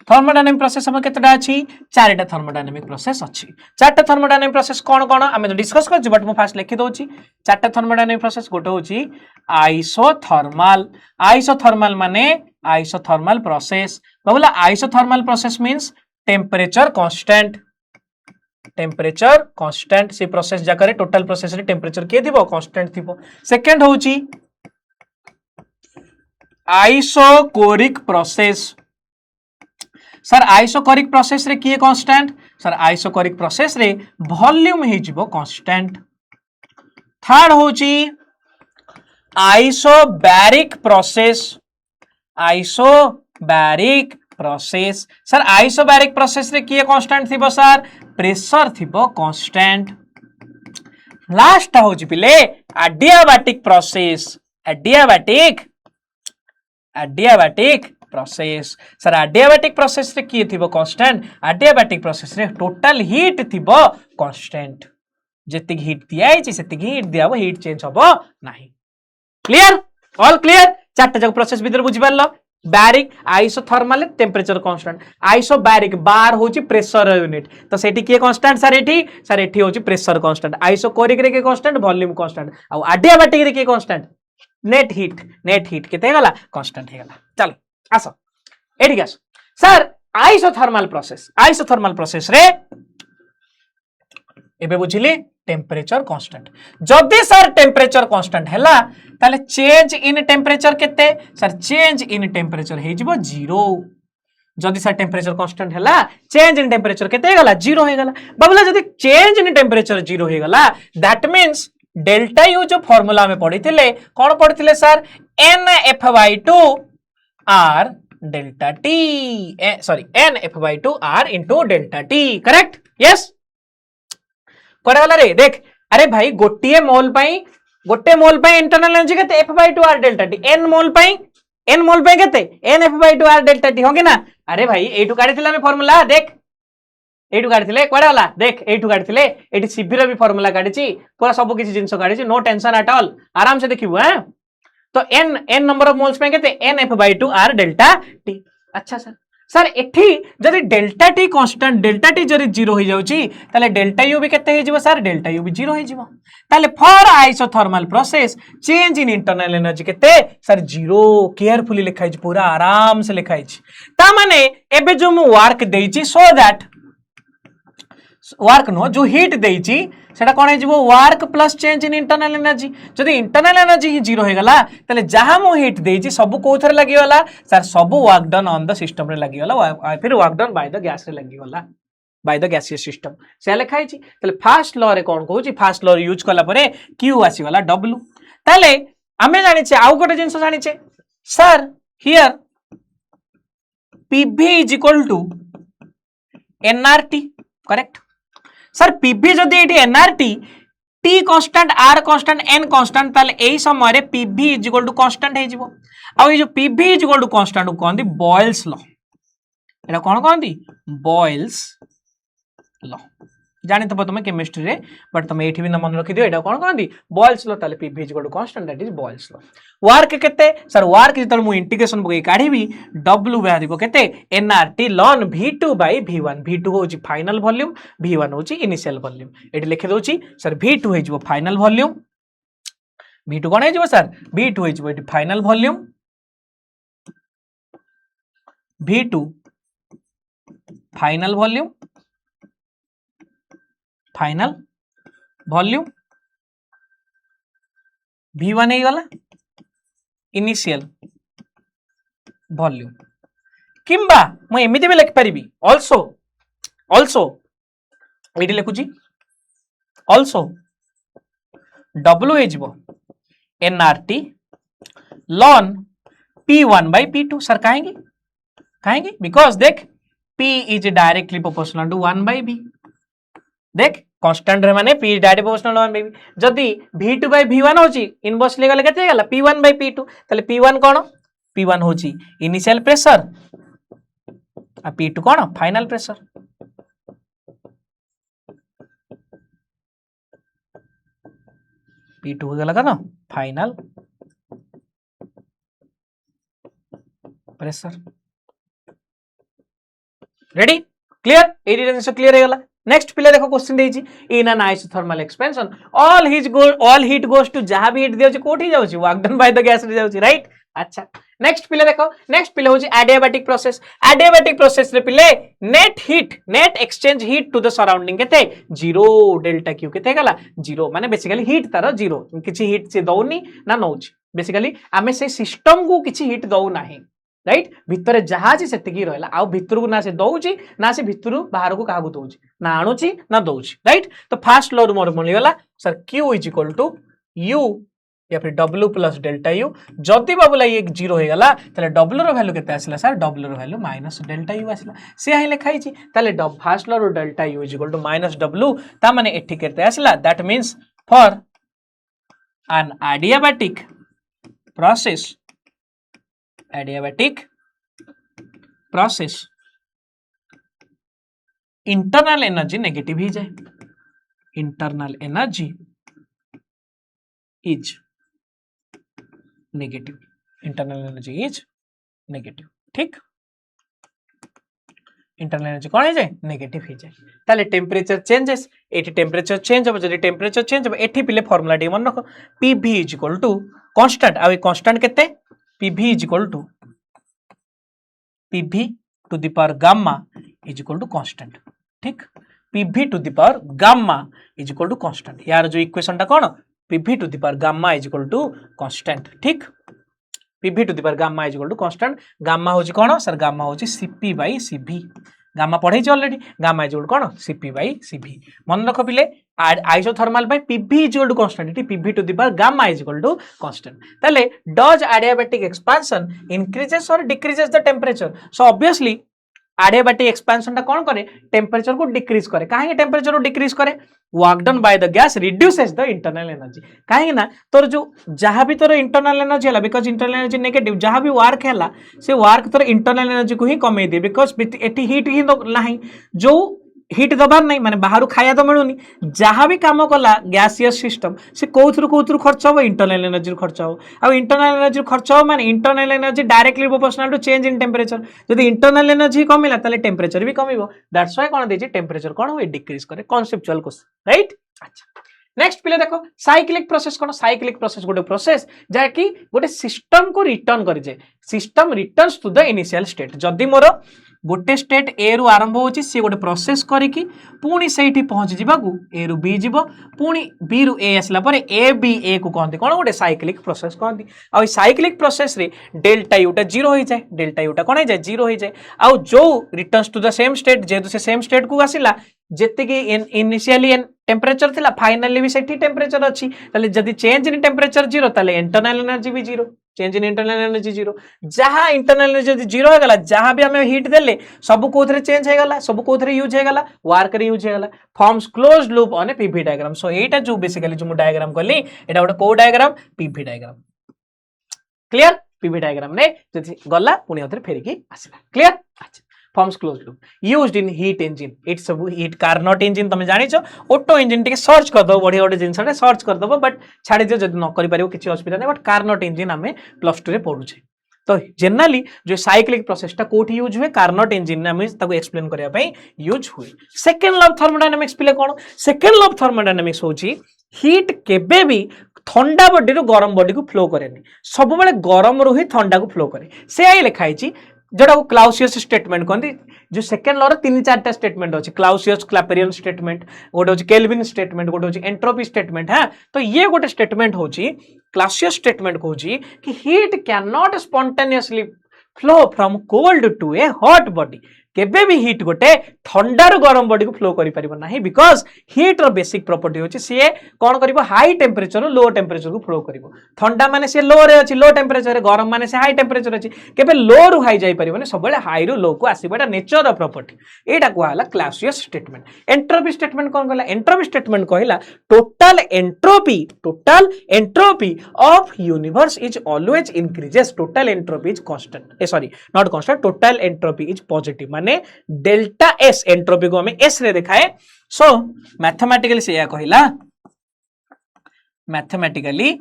थर्मोडायनामिक प्रोसेस हम केतटा अछि चारटा थर्मोडायनामिक प्रोसेस अछि। चारटा थर्मोडायनामिक प्रोसेस कोन कोन आमे तो डिस्कस कर बट मु फास्ट लिखि दोछि। चारटा थर्मोडायनामिक प्रोसेस गोटे होछि आइसोथर्मल। आइसोथर्मल माने आइसोथर्मल प्रोसेस बाबूला isothermal process means temperature constant. Temperature constant से प्रोसेस जाकर टोटल प्रोसेस रे टेम्परेचर के दिबो कांस्टेंट थिबो। सेकंड होछि isochoric process. Sir isochoric process रे किए कांस्टेंट सर आइसोकोरिक प्रोसेस रे वॉल्यूम हे जिवो कांस्टेंट। थर्ड होची isobaric process. Isobaric process sir isobaric process रे किए कांस्टेंट थिबो सर प्रेशर थिबो कांस्टेंट। लास्ट होची पिले adiabatic process. Adiabatic process sir adiabatic process रे किए थिबो कांस्टेंट एडियाबैटिक प्रोसेस रे टोटल हीट थिबो कांस्टेंट। जेतिक हीट दिया है सेतिक हीट दिया वो हीट चेंज होबो नाही। क्लियर ऑल क्लियर चारटा जग प्रोसेस भीतर बुझि पारलो। बैरिक isothermal temperature constant isobaric bar होची प्रेशर यूनिट तो सेठी किए कांस्टेंट सर एठी होची प्रेशर कांस्टेंट आइसोकोरिक रे के कांस्टेंट वॉल्यूम कांस्टेंट आ एडियाबैटिक रे के कांस्टेंट नेट हीट केते गला कांस्टेंट हे गला। चलो आसो एठी आसो सर आइसोथर्मल प्रोसेस रे एबे बुझिली टेम्परेचर कांस्टेंट। जदि सर टेम्परेचर कांस्टेंट हैला ताले चेंज इन टेम्परेचर केते सर चेंज इन टेम्परेचर हे जिवो 0। जदि सर टेम्परेचर कांस्टेंट हैला चेंज इन टेम्परेचर केते गला 0 हे गला। बाबूला जदि चेंज इन टेम्परेचर 0 हे गला दैट मींस डेल्टा यू जो फार्मूला में पढ़िथिले कोन पढ़िथिले sir NF/2 R delta T sorry NF/2 R into delta T correct yes कोडा वाला रे देख अरे भाई गोटे मोल पाई इंटरनल एनर्जी केते F/2 R delta T n मोल पाई केते NF/2 R डेल्टा T होगे ना। अरे भाई एटू काढिथिला में फार्मूला देख एटू काढिथिले कोडा वाला देख एटू काढिथिले एटी सीबीर भी फार्मूला काढिची पूरा सब किछि जिंस काढिची नो टेंशन एट ऑल आराम से देखिबो हैं। तो n नंबर ऑफ मोल्स पे केते NF/2 R डेल्टा T। अच्छा सर एठी जदि delta T constant delta T जदि 0 हो जाउची ताले डेल्टा यू भी केते हो जिवो सर डेल्टा यू भी 0 हो जिवो। ताले for isothermal process change in internal energy केते सर 0 केयरफुली लिखाई छी पूरा आराम से लिखाई छी। ता माने एबे जो मु वर्क देइची सो दैट वर्क नो जो हीट देइची सेटा कोन हे जिवो work plus change in internal energy. जदि इंटरनल एनर्जी ही 0 हो गला ताले जहां मु हीट देइची सब कोथरे लागि गला सर सब work done on the system रे लागि गला फिर work done by the gas रे लागि गला बाय द गैसियस सिस्टम से लिखाई छी। ताले फर्स्ट लॉ रे कोन कहूची फर्स्ट लॉ यूज कला परे Q आसी गला W। ताले हमें जानि छे आउ गोटे जिंस जानि छे sir here PV is equal to NRT correct sir PV जदि एटी NRT T constant R constant N constant ताले एई समय रे PV is equal to constant हे जिवो। आ ए जो PV is equal to constant को कहंदी बॉयल्स लॉ। एटा कोन कहंदी बॉयल्स लॉ जानि तब तुम केमिस्ट्री रे बट तुम एठी भी न मन रखि दियो एटा कोन कहंदी बॉयल्स लॉ। ताले PV is equal to constant that is Boyle's law. Work केते सर वर्क जतल मु इंटीग्रेशन पके काढीबी W बाहरिबो केते nRT ln V2 bye V1। V2 होची फाइनल वॉल्यूम V1 होची इनिशियल वॉल्यूम। एटी लिखि दोची सर V2 हे जिवो फाइनल वॉल्यूम V2 कोन हे जिवो सर V2 हे जिवो एटी final volume V2 final volume V1 हे गला इनिशियल वॉल्यूम किंबा मैं एमिति भी लिख परिबी also एटी लिखुची also W हे जिवो nRT ln P1 by P2 sir कहेंगे बिकॉज देख P is directly proportional to 1 by V। देख कांस्टेंट रे माने P directly proportional 1 by V। जदी V2 by V1 होची इनवर्सली गले केते गला P1 by P2 ताले P1 कोन P1 होची इनिशियल प्रेशर आ P2 कौन फाइनल प्रेशर। P2 हो गला कौन फाइनल प्रेशर। रेडी क्लियर एडी जिनिस क्लियर हो गला। नेक्स्ट पिले देखो क्वेश्चन देछि in an isothermal expansion all heat goes to जहां भी हीट दियोछि कोठी जाउछि work done by the gas रे जाउछि राइट। अच्छा नेक्स्ट पिले देखो नेक्स्ट पिले होछि एडियाबैटिक प्रोसेस। एडियाबैटिक प्रोसेस रे पिले net exchange heat to the surrounding केते 0 डेल्टा क्यू केते गला 0 माने बेसिकली हीट तार 0 किछि हीट से दउनी ना नउछि बेसिकली आमे से सिस्टम को किछि हीट दउ नाही राइट भितर जहाज से रहा आउ भितर को ना से दौची ना से भितर बाहर को क्या दौची ना आणुची ना दौची राइट। तो फास्ट लॉ मोर मिलगला sir Q is equal to U या फिर डब्ल्यू प्लस डेल्टा यू जदि बाबूला ये 0 हो गला ताले डब्ल्यू रो वैल्यू केते आसला सर डब्ल्यू रो वैल्यू माइनस डेल्टा यू आसला से ही लिखाई छी ताले फास्ट लॉ रो delta U is equal to minus W ता माने एठी केते आसला that means for an adiabatic process internal energy negative ही जाए इंटरनल एनर्जी इज नेगेटिव ठीक इंटरनल एनर्जी कौन है नेगेटिव ही जाए ताले टेम्परेचर चेंजेस एठी टेम्परेचर चेंज हो जदि टेम्परेचर चेंज हो एठी पिले फार्मूला टी मन रखो PV is equal to constant आ कांस्टेंट केते PV is equal to PV to the power gamma is equal to constant ठीक PV to the power gamma is equal to constant यार जो इक्वेशन टा कौन PV to the power gamma is equal to constant ठीक PV to the power gamma is equal to constant gamma होची कौन sir gamma होची CP by CV gamma पढ़े already gamma is equal कौन सीपी बाय सीवी मन रख पिले isothermal by PV is equal to constant इटी PV to the power gamma is equal to constant ताले डज एडियाबैटिक एक्सपेंशन इंक्रीजेस और decreases the temperature so obviously adiabatic expansion टा कौन करे टेम्परेचर को डिक्रीज करे काहे टेम्परेचर को डिक्रीज करे work done by the gas reduces the internal energy काहे ना तोर जो जहां भी तोर इंटरनल एनर्जी हला बिकॉज़ इंटरनल एनर्जी नेगेटिव जहां भी वर्क हला से वर्क तोर इंटरनल एनर्जी को ही कमे दे बिकॉज़ एटी हीट ही नाही जो हिट दबार नहीं माने बाहर खाया तो मिलूनी जहाँ भी काम कला गैसियस सिस्टम से कौथुरु खर्च हो इंटरनल एनर्जी खर्च हो आ इंटरनल एनर्जी खर्च हो माने internal energy directly proportional to change in temperature जदि इंटरनल एनर्जी कमिला ताले टेम्परेचर भी कमिबो दैट्स व्हाई कोन देछि टेम्परेचर कोन हो डिक्रीज करे कांसेप्चुअल क्वेश्चन राइट। अच्छा नेक्स्ट पिले देखो साइक्लिक प्रोसेस कोन साइक्लिक प्रोसेस गोटे प्रोसेस जा कि गोटे सिस्टम को रिटर्न करि जे system returns to the initial state जदि मोर गोटे स्टेट ए रु आरंभ होची सी गोटे प्रोसेस करिकी पुणी सेठी पहुंच जिबाकू ए रु बी जिवो पुणी बी रु ए आसला परे ए बी ए को कहंती कोन गोटे साइक्लिक प्रोसेस कहंती आ साइक्लिक प्रोसेस रे डेल्टा यूटा 0 हो जाए डेल्टा यूटा कोन हो जाए 0 हो जाए आ जो returns to the same state जेतु से सेम स्टेट को आसिला जेते कि इनिशियली टेम्परेचर थिला फाइनली भी सेठी टेम्परेचर अछि ताले जदी चेंज इन टेम्परेचर 0 ताले इंटरनल एनर्जी भी 0 चेंज इन इंटरनल एनर्जी 0 जहां इंटरनल एनर्जी 0 हो गला जहां भी हमें हीट देले सब कोथरे चेंज हो गला सब कोथरे यूज हो गला वर्क रे यूज हो गला forms closed loop on A PV diagram so एटा जो बेसिकली जो डायग्राम करली एटा गोटे को diagram PV diagram clear PV diagram ने जदी गला पुनी ओथरे फेरिकी आसीला क्लियर। अच्छा forms closed loop used in heat engine it सब हीट कार्नोट इंजन तुम जानिछ ऑटो इंजन टिके सर्च कर दो बढ़िया गोटे जिनसटे सर्च कर दो बट छाड़ी दियो जदी न करि पारिबो किछि असुविधा नै बट कार्नोट इंजन हमें प्लस 2 रे पढुछे तो जनरली जो साइक्लिक प्रोसेस टा कोठी यूज हुए कार्नोट इंजन ने हमें ताको एक्सप्लेन करिया पई यूज हुए। सेकंड लॉ ऑफ थर्मोडायनामिक्स पिले कोन सेकंड लॉ ऑफ थर्मोडायनामिक्स होची हीट केबे भी ठंडा बॉडी रो गरम बॉडी को फ्लो करेनी सब बेले गरम रो ही ठंडा को फ्लो करे से आई लिखाई जोड़ा क्लाउसियस स्टेटमेंट कहते जो सेकेंड लॉ रो 3-4टा स्टेटमेंट अच्छे क्लाउसियस क्लैपेरियन स्टेटमेंट गोटे होची केल्विन स्टेटमेंट गोटे होची एंट्रोपी स्टेटमेंट हाँ तो ये गोटे स्टेटमेंट होची क्लाउसियस स्टेटमेंट कहूची कि heat can not spontaneously flow from cold to a hot body केबे भी हीट गोटे ठंडारू गरम बॉडी को फ्लो करि परिबो नाही बिकॉज हीट रो बेसिक प्रॉपर्टी होची सी कोन करिवो हाई टेम्परेचर रो लो टेम्परेचर को फ्लो करिवो ठंडा माने से लो रे अछि लो टेम्परेचर रे गरम माने से हाई टेम्परेचर अछि केबे लो रु हाई जाई परिबोनी सब बेले हाई रु लो को आसीबा नेचर रो प्रॉपर्टी एटा को हला क्लासियस स्टेटमेंट एंट्रोपी स्टेटमेंट कोन कहला एंट्रोपी स्टेटमेंट कहला total entropy of universe is always increases total entropy is constant sorry not constant total entropy is positive माने डेल्टा एस एंट्रोपी को हमें एस रे दिखाए सो मैथमेटिकली से या कहला मैथमेटिकली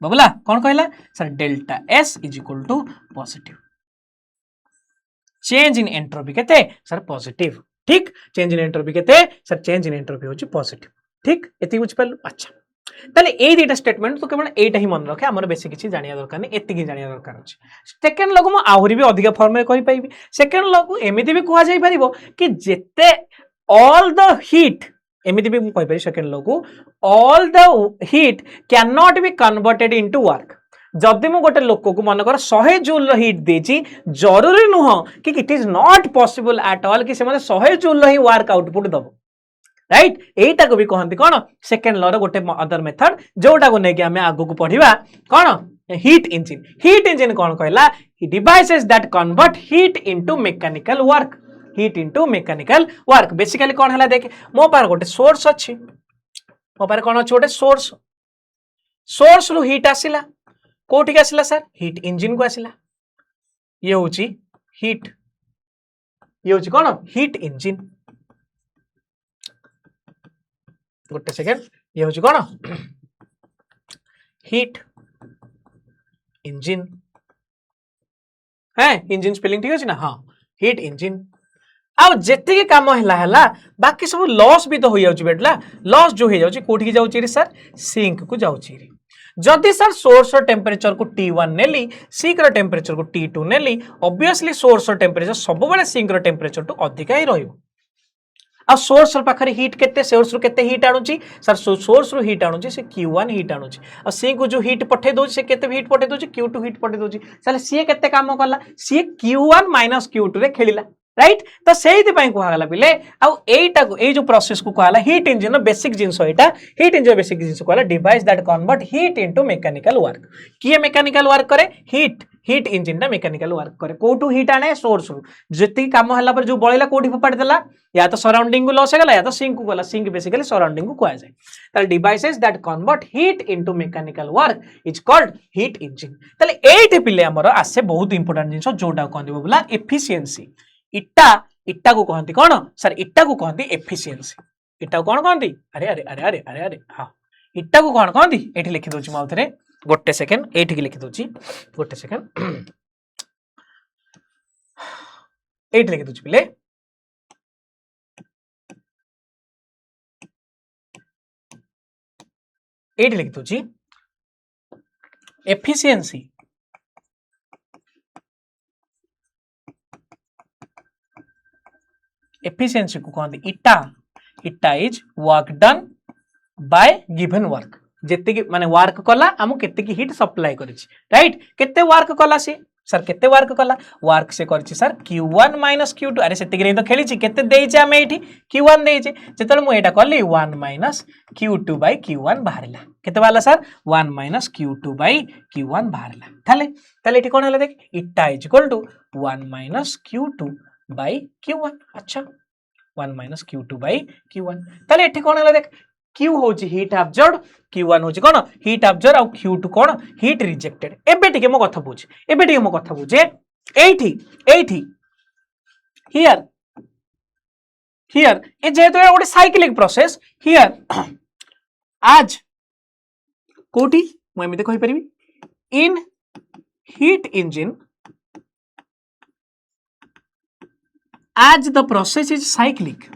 बबला कौन कहला sir delta S is equal to positive change in entropy केते सर पॉजिटिव ठीक चेंज इन एंट्रोपी केते सर चेंज इन एंट्रोपी होची पॉजिटिव ठीक एति बुझ पाल अच्छा ताले ए दुटा स्टेटमेंट तो केवल एटा ही मन रखे हमर बेसी किछि जानिया दरकार नै एति की जानिया दरकार अछि सेकंड लोग म आहुरी भी अधिक फॉर्म में कहि पाइबी सेकंड लोग एमिति भी कुआ जाई परिबो कि जेते ऑल द हीट एमिति भी कहि पारि सेकंड लोग all the heat can not be converted into work जदि मु गोटे लोक को मन कर 100 जूल हीट देची जरूरी नुह कि it is not possible at all कि से माने 100 जूल ही वर्क आउटपुट दबो राइट एटा को भी कहंती कोन सेकंड लॉ रो गोटे अदर मेथड जोटा को नै कि हमें आगु को पढिबा कोन हीट इंजन कोन कहला devices that convert heat into mechanical work basically कोन हला देख मो पार गोटे सोर्स अछि मो पार कोन अछि गोटे सोर्स रु हीट आसिला कोठी के आसिला सर हीट इंजन को आसिला ये होची हीट ये होची कोन हीट इंजन गोटे सेकेंड ये होची कोन हीट इंजन है इंजन स्पेलिंग ठीक अछि ना हां हीट इंजन अब जेते के काम हला बाकी सब लॉस भी तो हो जाउची बेटला लॉस जो हो जाउची कोठी के जाउची रे सर सिंक को जाउची रे जदि सर सोर्स टेम्परेचर को T1 नेली सिंक रो टेम्परेचर को T2 नेली ऑब्वियसली सोर्स टेम्परेचर सब बेले सिंक रो टेम्परेचर तो अधिक ही रहइबो आ सोर्स पाखरे हीट केते सोर्स रु केते हीट आनुची सर सोर्स रु हीट आनुची से Q1 हीट आनुची आ सिंक को जो हीट पठे दोची से केते हीट पठे दोची Q2 हीट पठे दोची चले सी केते काम करला सी Q1 - Q2 रे खेलिला राइट तो सेहिति पई कहला बिले आ एटा को ए जो प्रोसेस को कहला हीट इंजन नो बेसिक जिंस एटा हीट इंजन बेसिक जिंस कहला device that convert heat into mechanical work किए मैकेनिकल वर्क करे हीट इंजन ना मैकेनिकल वर्क करे कोटू हीट आने सोर्स रु जति काम हला पर जो बळैला कोठी फोपाड देला या तो सराउंडिंग को लॉस गला या तो सिंक को गला सिंक बेसिकली सराउंडिंग को कहा जाए ताले devices that convert heat into mechanical work is called heat engine ताले एटे पिले हमर आसे बहुत इंपोर्टेंट जिंस जोटा कहंदी बोला एफिशिएंसी इट्टा को कहती कौन सर इट्टा को कहती एफिशिएंसी इट्टा को कौन कहती अरे अरे अरे अरे अरे अरे हाँ इट्टा को कौन कहती एठी लिखि दोची माउथ रे गोटे सेकंड एठी की लिखि दोची गोटे सेकंड एठी लिखि दोची पिले एठी लिखि दोची एफिशिएंसी एफिशिएंसी को कहते इट्टा is work done by given work जेते की माने वर्क कला हम केते की हीट सप्लाई करिछि राइट केते वर्क कला से सर केते वर्क कला वर्क से करिछि सर Q1 - Q2 अरे सेते की तो खेलिछि केते देइछि हम एठी Q1 देइछि जेतल मु एटा करली 1 - Q2 by Q1 बाहरला केते वाला सर 1 - Q2 by Q1 बाहरला ताले एठी कोन हला देख इट्टा is equal to 1 - Q2 by Q1 अच्छा 1 - Q2 by Q1 ताले एठी कोन हला देख Q होची हीट अब्जॉर्ब Q1 होची कोन हीट अब्जॉर्ब और Q2 कोन हीट रिजेक्टेड एबे टिके मो कथा बुझे एठी हियर ए जेतो गोटे साइक्लिक प्रोसेस हियर आज कोठी मु एमिते कहि परिबी in heat engine as the process is cyclic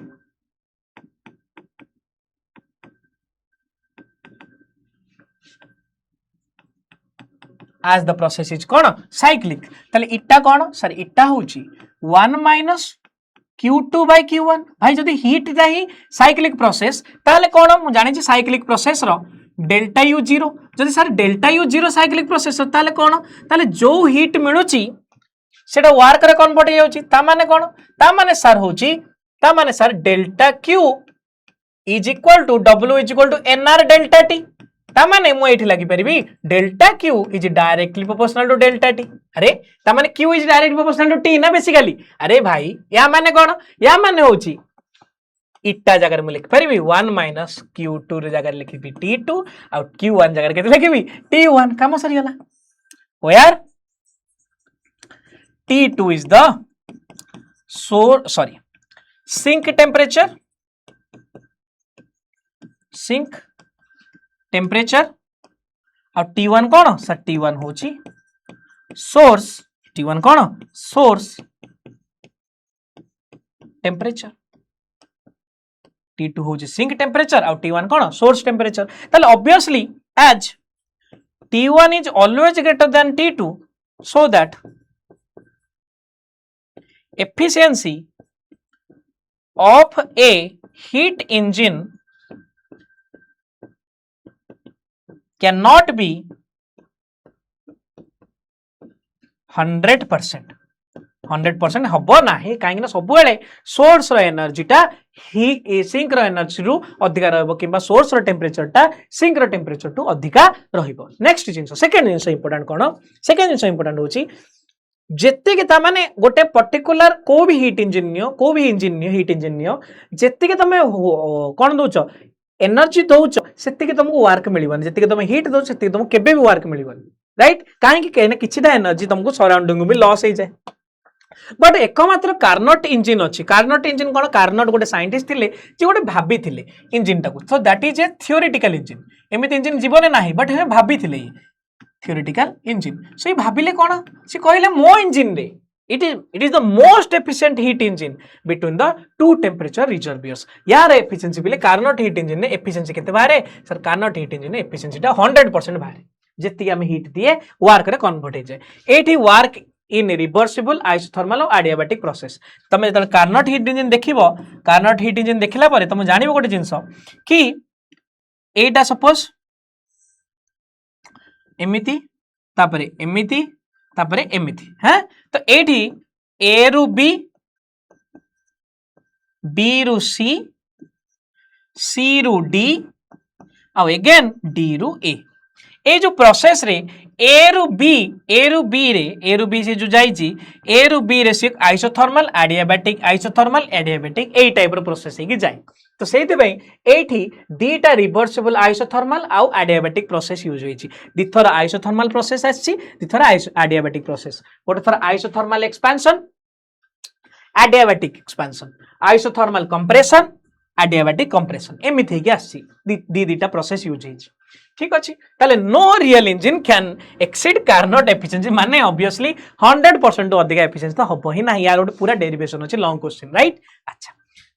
as the process is कोन cyclic ताले इट्टा कोन सर इट्टा होची 1 - Q2 by Q1 भाई जदी हीट जाही साइक्लिक प्रोसेस ताले कोन मु जानि छी cyclic process row delta you 0 जदी sir delta U 0 cyclic process ताले कोन ताले जो हीट मिलुची सेटा वर्क रे कन्वर्ट हो जाउची ता माने कोन ता माने सर होची ता माने sir delta Q is equal to W is equal to NR delta T ता माने मु एठी लागि परिबी delta Q is directly proportional to delta T अरे ता माने Q is directly proportional to T ना बेसिकली अरे भाई या माने कोन या माने होची इटा जगह में लिख पारि 1 माइनस Q2 रे जगह लिखी T2 और Q1 जगह केते लिखी T1 काम सरी गला where T2 is the sink temperature और T1 कौन सर T1 होची सोर्स T1 कौन सोर्स टेम्परेचर T2 होची सिंक टेम्परेचर और T1 कौन सोर्स टेम्परेचर ताले obviously as T1 is always greater than T2 so that efficiency of a heat engine cannot be 100% 100% हबो नाही काहे ना सब बेले सोर्स रो एनर्जीटा ही सिंक रो एनर्जी रु अधिका रहबो किबा सोर्स रो टेम्परेचरटा सिंक रो टेम्परेचर टू अधिका रहइबो नेक्स्ट जिंस सेकंड जिंस इंपोर्टेंट कोन सेकंड जिंस इंपोर्टेंट होची जेते के ता माने गोटे पर्टिकुलर को भी हीट इंजन हीट इंजन जेते के तमे कोन दोचो एनर्जी दोचो सेते के तुमको वर्क मिलिबन जेते के तुम हीट दो सेते तुमको केबे भी वर्क मिलिबन राइट काहे कि कहने किछिटा एनर्जी तुमको सराउंडिंग भी लॉस हो जाए बट एकमात्र कार्नोट इंजिन अच्छी कार्नोट इंजिन कौन कार्नोट गोटे साइंटिस्ट थे जे गोटे भाभी थे इंजिन टाक so that is a theoretical engine एमती इंजिन जीवन ना बट हे भाभी थे थियोरिटिकल इंजिन सो ये भाविले कौन सी कहले मो इंजिन रे it is the most efficient heat engine between the two temperature reservoirs यार एफिशिएंसी बिले कार्नोट हीट इंजिन ने एफिशिएंसी केते बारे सर कार्नोट हीट इंजिन ने एफिशिएंसी 100% बारे जेति आम हीट दिए वर्क रे कन्वर्ट हो जाए एठी वर्क इन रिवर्सिबल आइसोथर्मल और एडियाबैटिक प्रोसेस तमे जब कार्नोट हीट इंजिन देखिबो कार्नोट हीट इंजिन देखला परे तुम जानिबो गोटे जिंस कि एटा सपोज एमिति तापरे एमिति तापरे एमिति हैं तो एठी ए रु बी बी रु सी रु डी और अगेन डी रु ए जो प्रोसेस रे ए रु बी से जो जाइची ए रु बी रे से आइसोथर्मल एडियाबैटिक ए टाइप रो प्रोसेस है कि जाए तो सेति भाई एठी दीटा रिवर्सिबल आइसोथर्मल आउ एडियाबैटिक प्रोसेस यूज होईची दिथर आइसोथर्मल प्रोसेस आछि दिथर एडियाबैटिक प्रोसेस गोटे थर isothermal expansion adiabatic expansion isothermal compression adiabatic compression एमिथि कि आछि दीटा प्रोसेस यूज होईची ठीक अच्छे ताले no real engine can exceed Carnot efficiency माने ऑब्वियसली 100% तो अधिक एफिशिएंसी तो हबो ही ना यार गोटे पूरा डेरिवेशन अछि लॉन्ग क्वेश्चन राइट अच्छा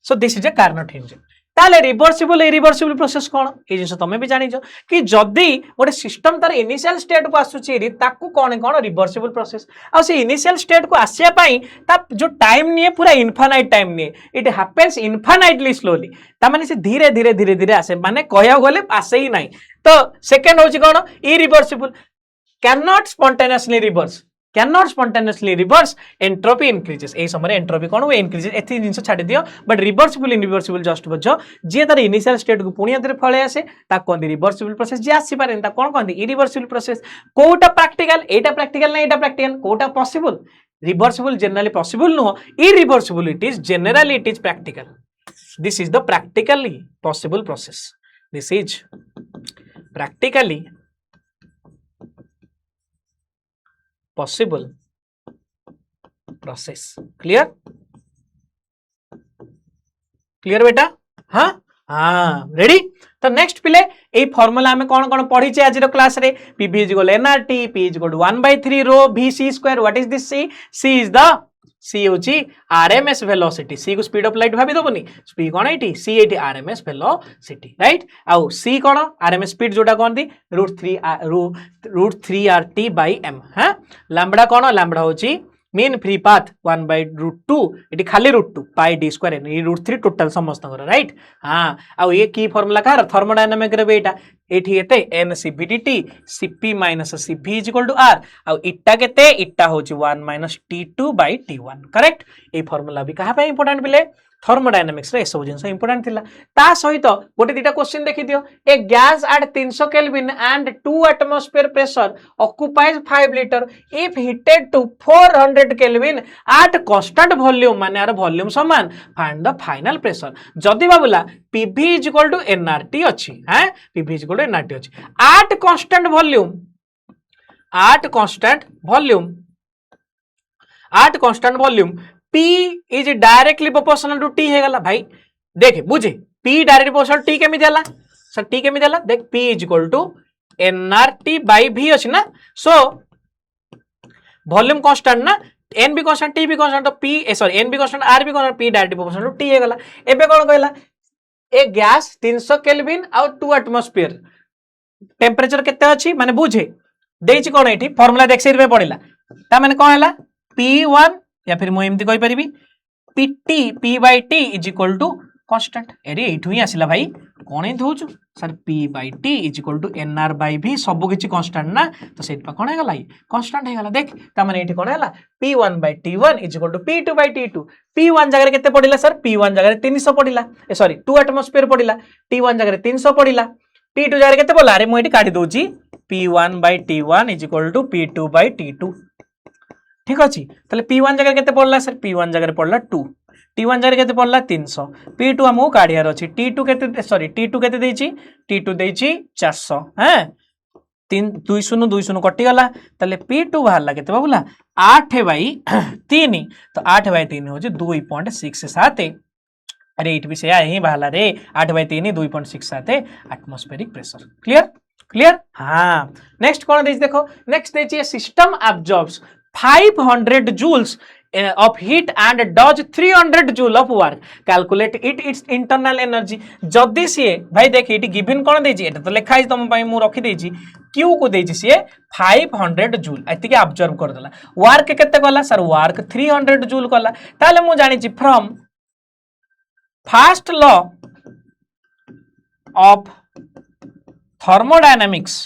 so this is a Carnot engine ताले रिवर्सिबल इरिवर्सिबल प्रोसेस कोन ए जिंस तमे भी जानिजो कि जदी गोटे सिस्टम तार इनिशियल स्टेट को आसुची रि ताकू कोन कोन रिवर्सिबल प्रोसेस आ से इनिशियल स्टेट को आसिया पई ता जो टाइम निए पूरा इनफाइनाइट टाइम निए इट हैपेंस इनफाइनाइटली स्लोली ता माने से धीरे धीरे आसे माने कहया गले आसे ही नाही तो सेकंड होची कोन irreversible can not spontaneously reverse entropy increases ए समय एंट्रोपी कोन इंक्रीजेस एथि जिंस छाडी दियो बट रिवर्सिबल इरिवर्सिबल जस्ट बजो जे तार इनिशियल स्टेट को पुणी अंदर फळे आसे ता कोन रिवर्सिबल प्रोसेस जे आसी पारे ता कोन कोन इरिवर्सिबल प्रोसेस कोटा प्रैक्टिकल एटा प्रैक्टिकल ना एटा प्रैक्टिकल कोटा possible reversible generally possible no irreversible it is generally it is practical this is the practically possible process this is practically possible process clear बेटा हाँ हाँ रेडी तो नेक्स्ट पिले ए फॉर्मूला हमें कौन कौन पढ़ी चे आज क्लास रे P is equal nRT P is equal to 1/3 rho V C square what is this C is the सी होची आरएमएस वेलोसिटी सी को स्पीड ऑफ लाइट भाबी दबनी स्पीड कोन एटी सी एटी आरएमएस वेलोसिटी राइट आउ सी कोन आरएमएस स्पीड जोटा कोनदी √3 RT बाय m हां लैम्बडा कोन लैम्बडा होची मीन फ्री पाथ 1/√2 इटी खाली √2 पाई d स्क्वायर ए √3 टोटल समस्त राइट हां आउ ये की फार्मूला का थर्मोडायनामिक रे बेटा एठी केते n cp dt cp minus cv is equal to r आउ इटा केते इटा होची 1 minus t2 by t1 correct A formula भी कहा पे इंपोर्टेंट बिले थर्मोडायनामिक्स रे सब जिंस इंपोर्टेंट थिला ता सहित गोटे दिटा क्वेश्चन देखि दियो a gas at 300 kelvin and 2 atmosphere pressure occupies 5 litre if heated to 400 kelvin at constant volume माने यार वॉल्यूम समान फाइंड द फाइनल प्रेशर जदी बाबूला pv is equal to nrt अछि हैं pv is equal to nrt अछि at constant volume at constant volume P is directly proportional to T है गला भाई देखे बुझे P डायरेक्टली प्रोपोर्शनल T केमी देला सर T केमी देला देख P is equal to nRT by V अछि ना सो वॉल्यूम कांस्टेंट ना n भी कांस्टेंट T भी कांस्टेंट तो P सॉरी n भी कांस्टेंट R भी constant P directly proportional to T है गला एबे कोन कहला ए गैस 300 केल्विन और 2 एटमॉस्फेयर टेंपरेचर केते अछि माने बुझे देछि कोन एठी फार्मूला देख सिर पे पडिला ता माने कोन हला P1 या फिर मुझे एमती कहि परिबी Pt P by T is equal to constant अरे एठु ही आसिला भाई कोन हे दोछु sir P by T is equal to nr by v सब किछि कांस्टेंट ना तो सेट पा कोन हे गला कांस्टेंट हे गला देख त माने एठी कोन हला P1 by T1 is equal to P2 by T2 P1 जगह केते पडिला सर P1 जगह 300 पडिला ए सॉरी 2 एटमॉस्फेयर पडिला T1 जगह 300 पडिला P2 जगह केते पडला अरे मु एठी काटी दोची P1 by T1 is equal to P2 by T2 ठीक अच्छी ताले P1 जगह केते पड़ला सर P1 जगह पड़ला 2 T1 जगह केते पड़ला 300 P2 हमहु काढियार अछि T2 केते सॉरी T2 केते देछि T2 देछि 400 हैं 3 2 0 कटि गला ताले P2 बाहरला केते बाबूला 8 बाई 3 तो 8 बाई 3 होछि 2.67 अरे इट भी से यही बाहरला रे 8 बाई 3 2.67 एटमॉस्फेरिक प्रेशर क्लियर हां नेक्स्ट कोन देछि देखो नेक्स्ट देछि system absorbs 500 joules of heat and does 300 joule of work calculate its internal energy जदी सी भाई देख इटी गिवन कोन देछि एटा तो लिखा है तुम पई मु रखि देछि q को देछि सी 500 जूल एति के ऑब्जर्व कर देला वर्क केते कला सर वर्क 300 जूल कला ताले मु जानि छि from first law of thermodynamics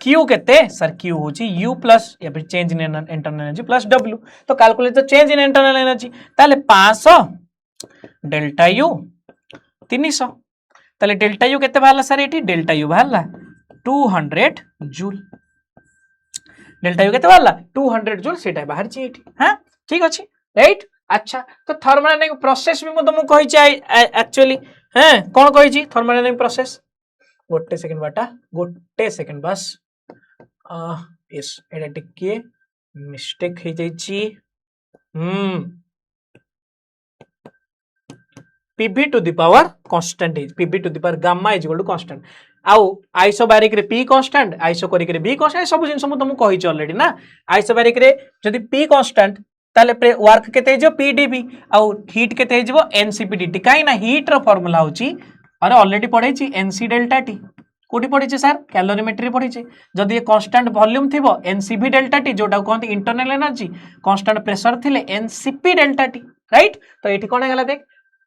Q केते सर Q होची U प्लस या फिर change in internal energy plus W तो calculate the change in internal energy ताले 500 डेल्टा U 300 ताले डेल्टा U केते बाहरला सर एठी delta U बाहरला 200 joule delta U केते बाहरला 200 जूल सेटा बाहर छी एठी हां ठीक अछि राइट अच्छा तो थर्मोडायनामिक प्रोसेस भी म कहि छी एक्चुअली हैं कोन कहि छी थर्मोडायनामिक प्रोसेस गोटे सेकंड बस यस एटा टिके मिस्टेक हे जाई छी pv to the power constant is pv to the power gamma is equal to constant आउ आइसोबारिक रे p constant आइसोकोरिक रे b constant सब जिंस हम तुमको कहि छी ऑलरेडी ना आइसोबारिक रे जदी p constant ताले वर्क केते जो pdv आउ हीट केते जो ncp dt काई ना हीट रो फार्मूला होची अरे ऑलरेडी पढ़े छी nc डेल्टा t कोठी पढ़ी छी सर कैलोरीमेट्री पढ़ी छी जदी ये कांस्टेंट वॉल्यूम थिबो ncv डेल्टा t जोटा कहंती इंटरनल एनर्जी कांस्टेंट प्रेशर थिले ncp डेल्टा t राइट तो एठी कोन गेला देख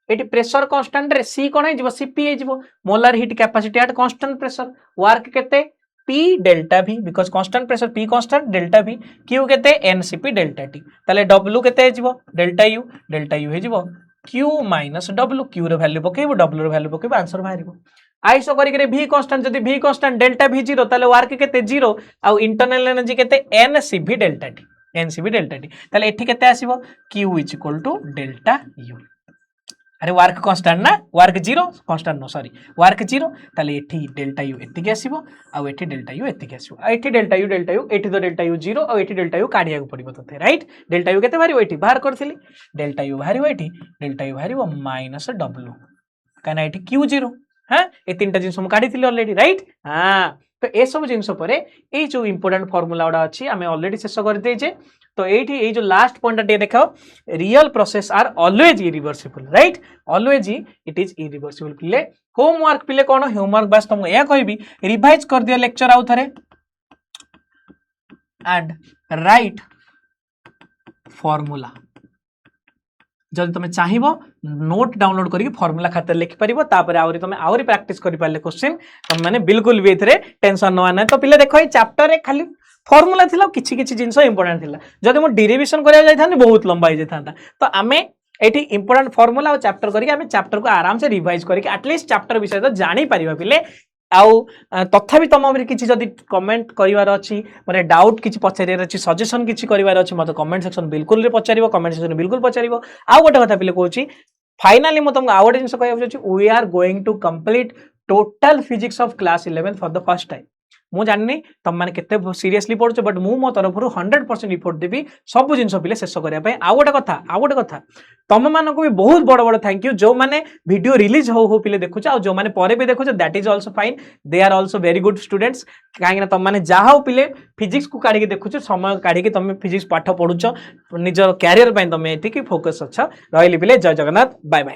एठी प्रेशर कांस्टेंट रे c कोन हे जिवो cp हे जिवो molar heat capacity at constant pressure work केते p delta v because constant pressure p constant delta v q केते ncp डेल्टा t ताले w केते हे जिवो डेल्टा u हे जिवो q माइनस w q रे वैल्यू पकेबो w रे वैल्यू पकेबो आंसर बाहरिबो isochoric v constant जदी v कांस्टेंट डेल्टा v 0 ताले वर्क केते 0 आ इंटरनल एनर्जी केते ncv डेल्टा t ताले एठी केते आसीबो q डेल्टा u अरे वर्क कांस्टेंट ना work 0 constant no sorry work 0 ताले एठी डेल्टा u एठी के आसीबो आ एठी डेल्टा u एठी के आसीबो आ एठी डेल्टा u एठी तो डेल्टा u 0 आ एठी डेल्टा u काढिया को पड़िबो तथे राइट डेल्टा u केते बाहरिबो एठी बाहर करथिली डेल्टा u बाहरिबो एठी डेल्टा u बाहरिबो माइनस w काना एठी q 0 हां ए तीनटा जिंस हम काढिथिली ऑलरेडी राइट हां तो ए सब जिंस परे ए जो इंपोर्टेंट फार्मूला उडा अछि हमें ऑलरेडी शेष कर देजे तो एठी ए जो लास्ट पॉइंट टे देखाओ real process are always irreversible right always it is irreversible पिले होमवर्क पिले कोन होमवर्क बस तुम या कहबी रिवाइज कर दियो लेक्चर आउ थरे एंड राइट फार्मूला जदि तुम चाहिए नोट डाउनलोड करके फॉर्मूला खाते लिखि पारिबो तापर आउरी तुम आउरी प्रैक्टिस करि पारले क्वेश्चन तुम माने बिल्कुल भी एथरे टेंशन न आना। तो पिले देखो ए चैप्टर रे खाली फॉर्मूला थिला किछि किछि जिंस इंपोर्टेंट थिला जदि मो डेरिवेशन करिया जाय थानी बहुत लंबा हो जाता। तो आमे एठी इंपोर्टेंट फॉर्मूला और चैप्टर करके आमे चैप्टर को आराम से रिवाइज करके एटलीस्ट चैप्टर विषय तो जानि परिबा पिले आउ तथापि तुम किसी जदि कमेंट करिवार अछि माने डाउट किछि पचारियार अछि सजेशन किछि करिवार अछि मते कमेंट सेक्शन बिल्कुल रे पचारिबो कमेंट सेक्शन बिल्कुल पचारिबो। आउ गोटे कथा पिले कहूची फाइनली मो तुमको आउ गोटे जिंस कहया अछि we are going to complete total physics of class 11 for the first time. मु जाननी तुम मैंने केते सीरियसली पढ़ुछ बट मु मो तरफ 100% इफोर्ट देबी सब जिंस पिले शेष करिया पय। आउ गोटे कथा तुम मानक भी बहुत बड़ बड़ थैंक यू जो माने वीडियो रिलीज हो पिले देखुछ आ जो माने परे भी देखुछ that is also fine they are also very good students काहे तुम माने जाहा पिले फिजिक्स को काढी के देखुछ समय काढी के तुम फिजिक्स पाठ पढुछ निजर कैरियर पय तुम एठी की फोकस अच्छा रहली पिले। जय जगन्नाथ बाय बाय।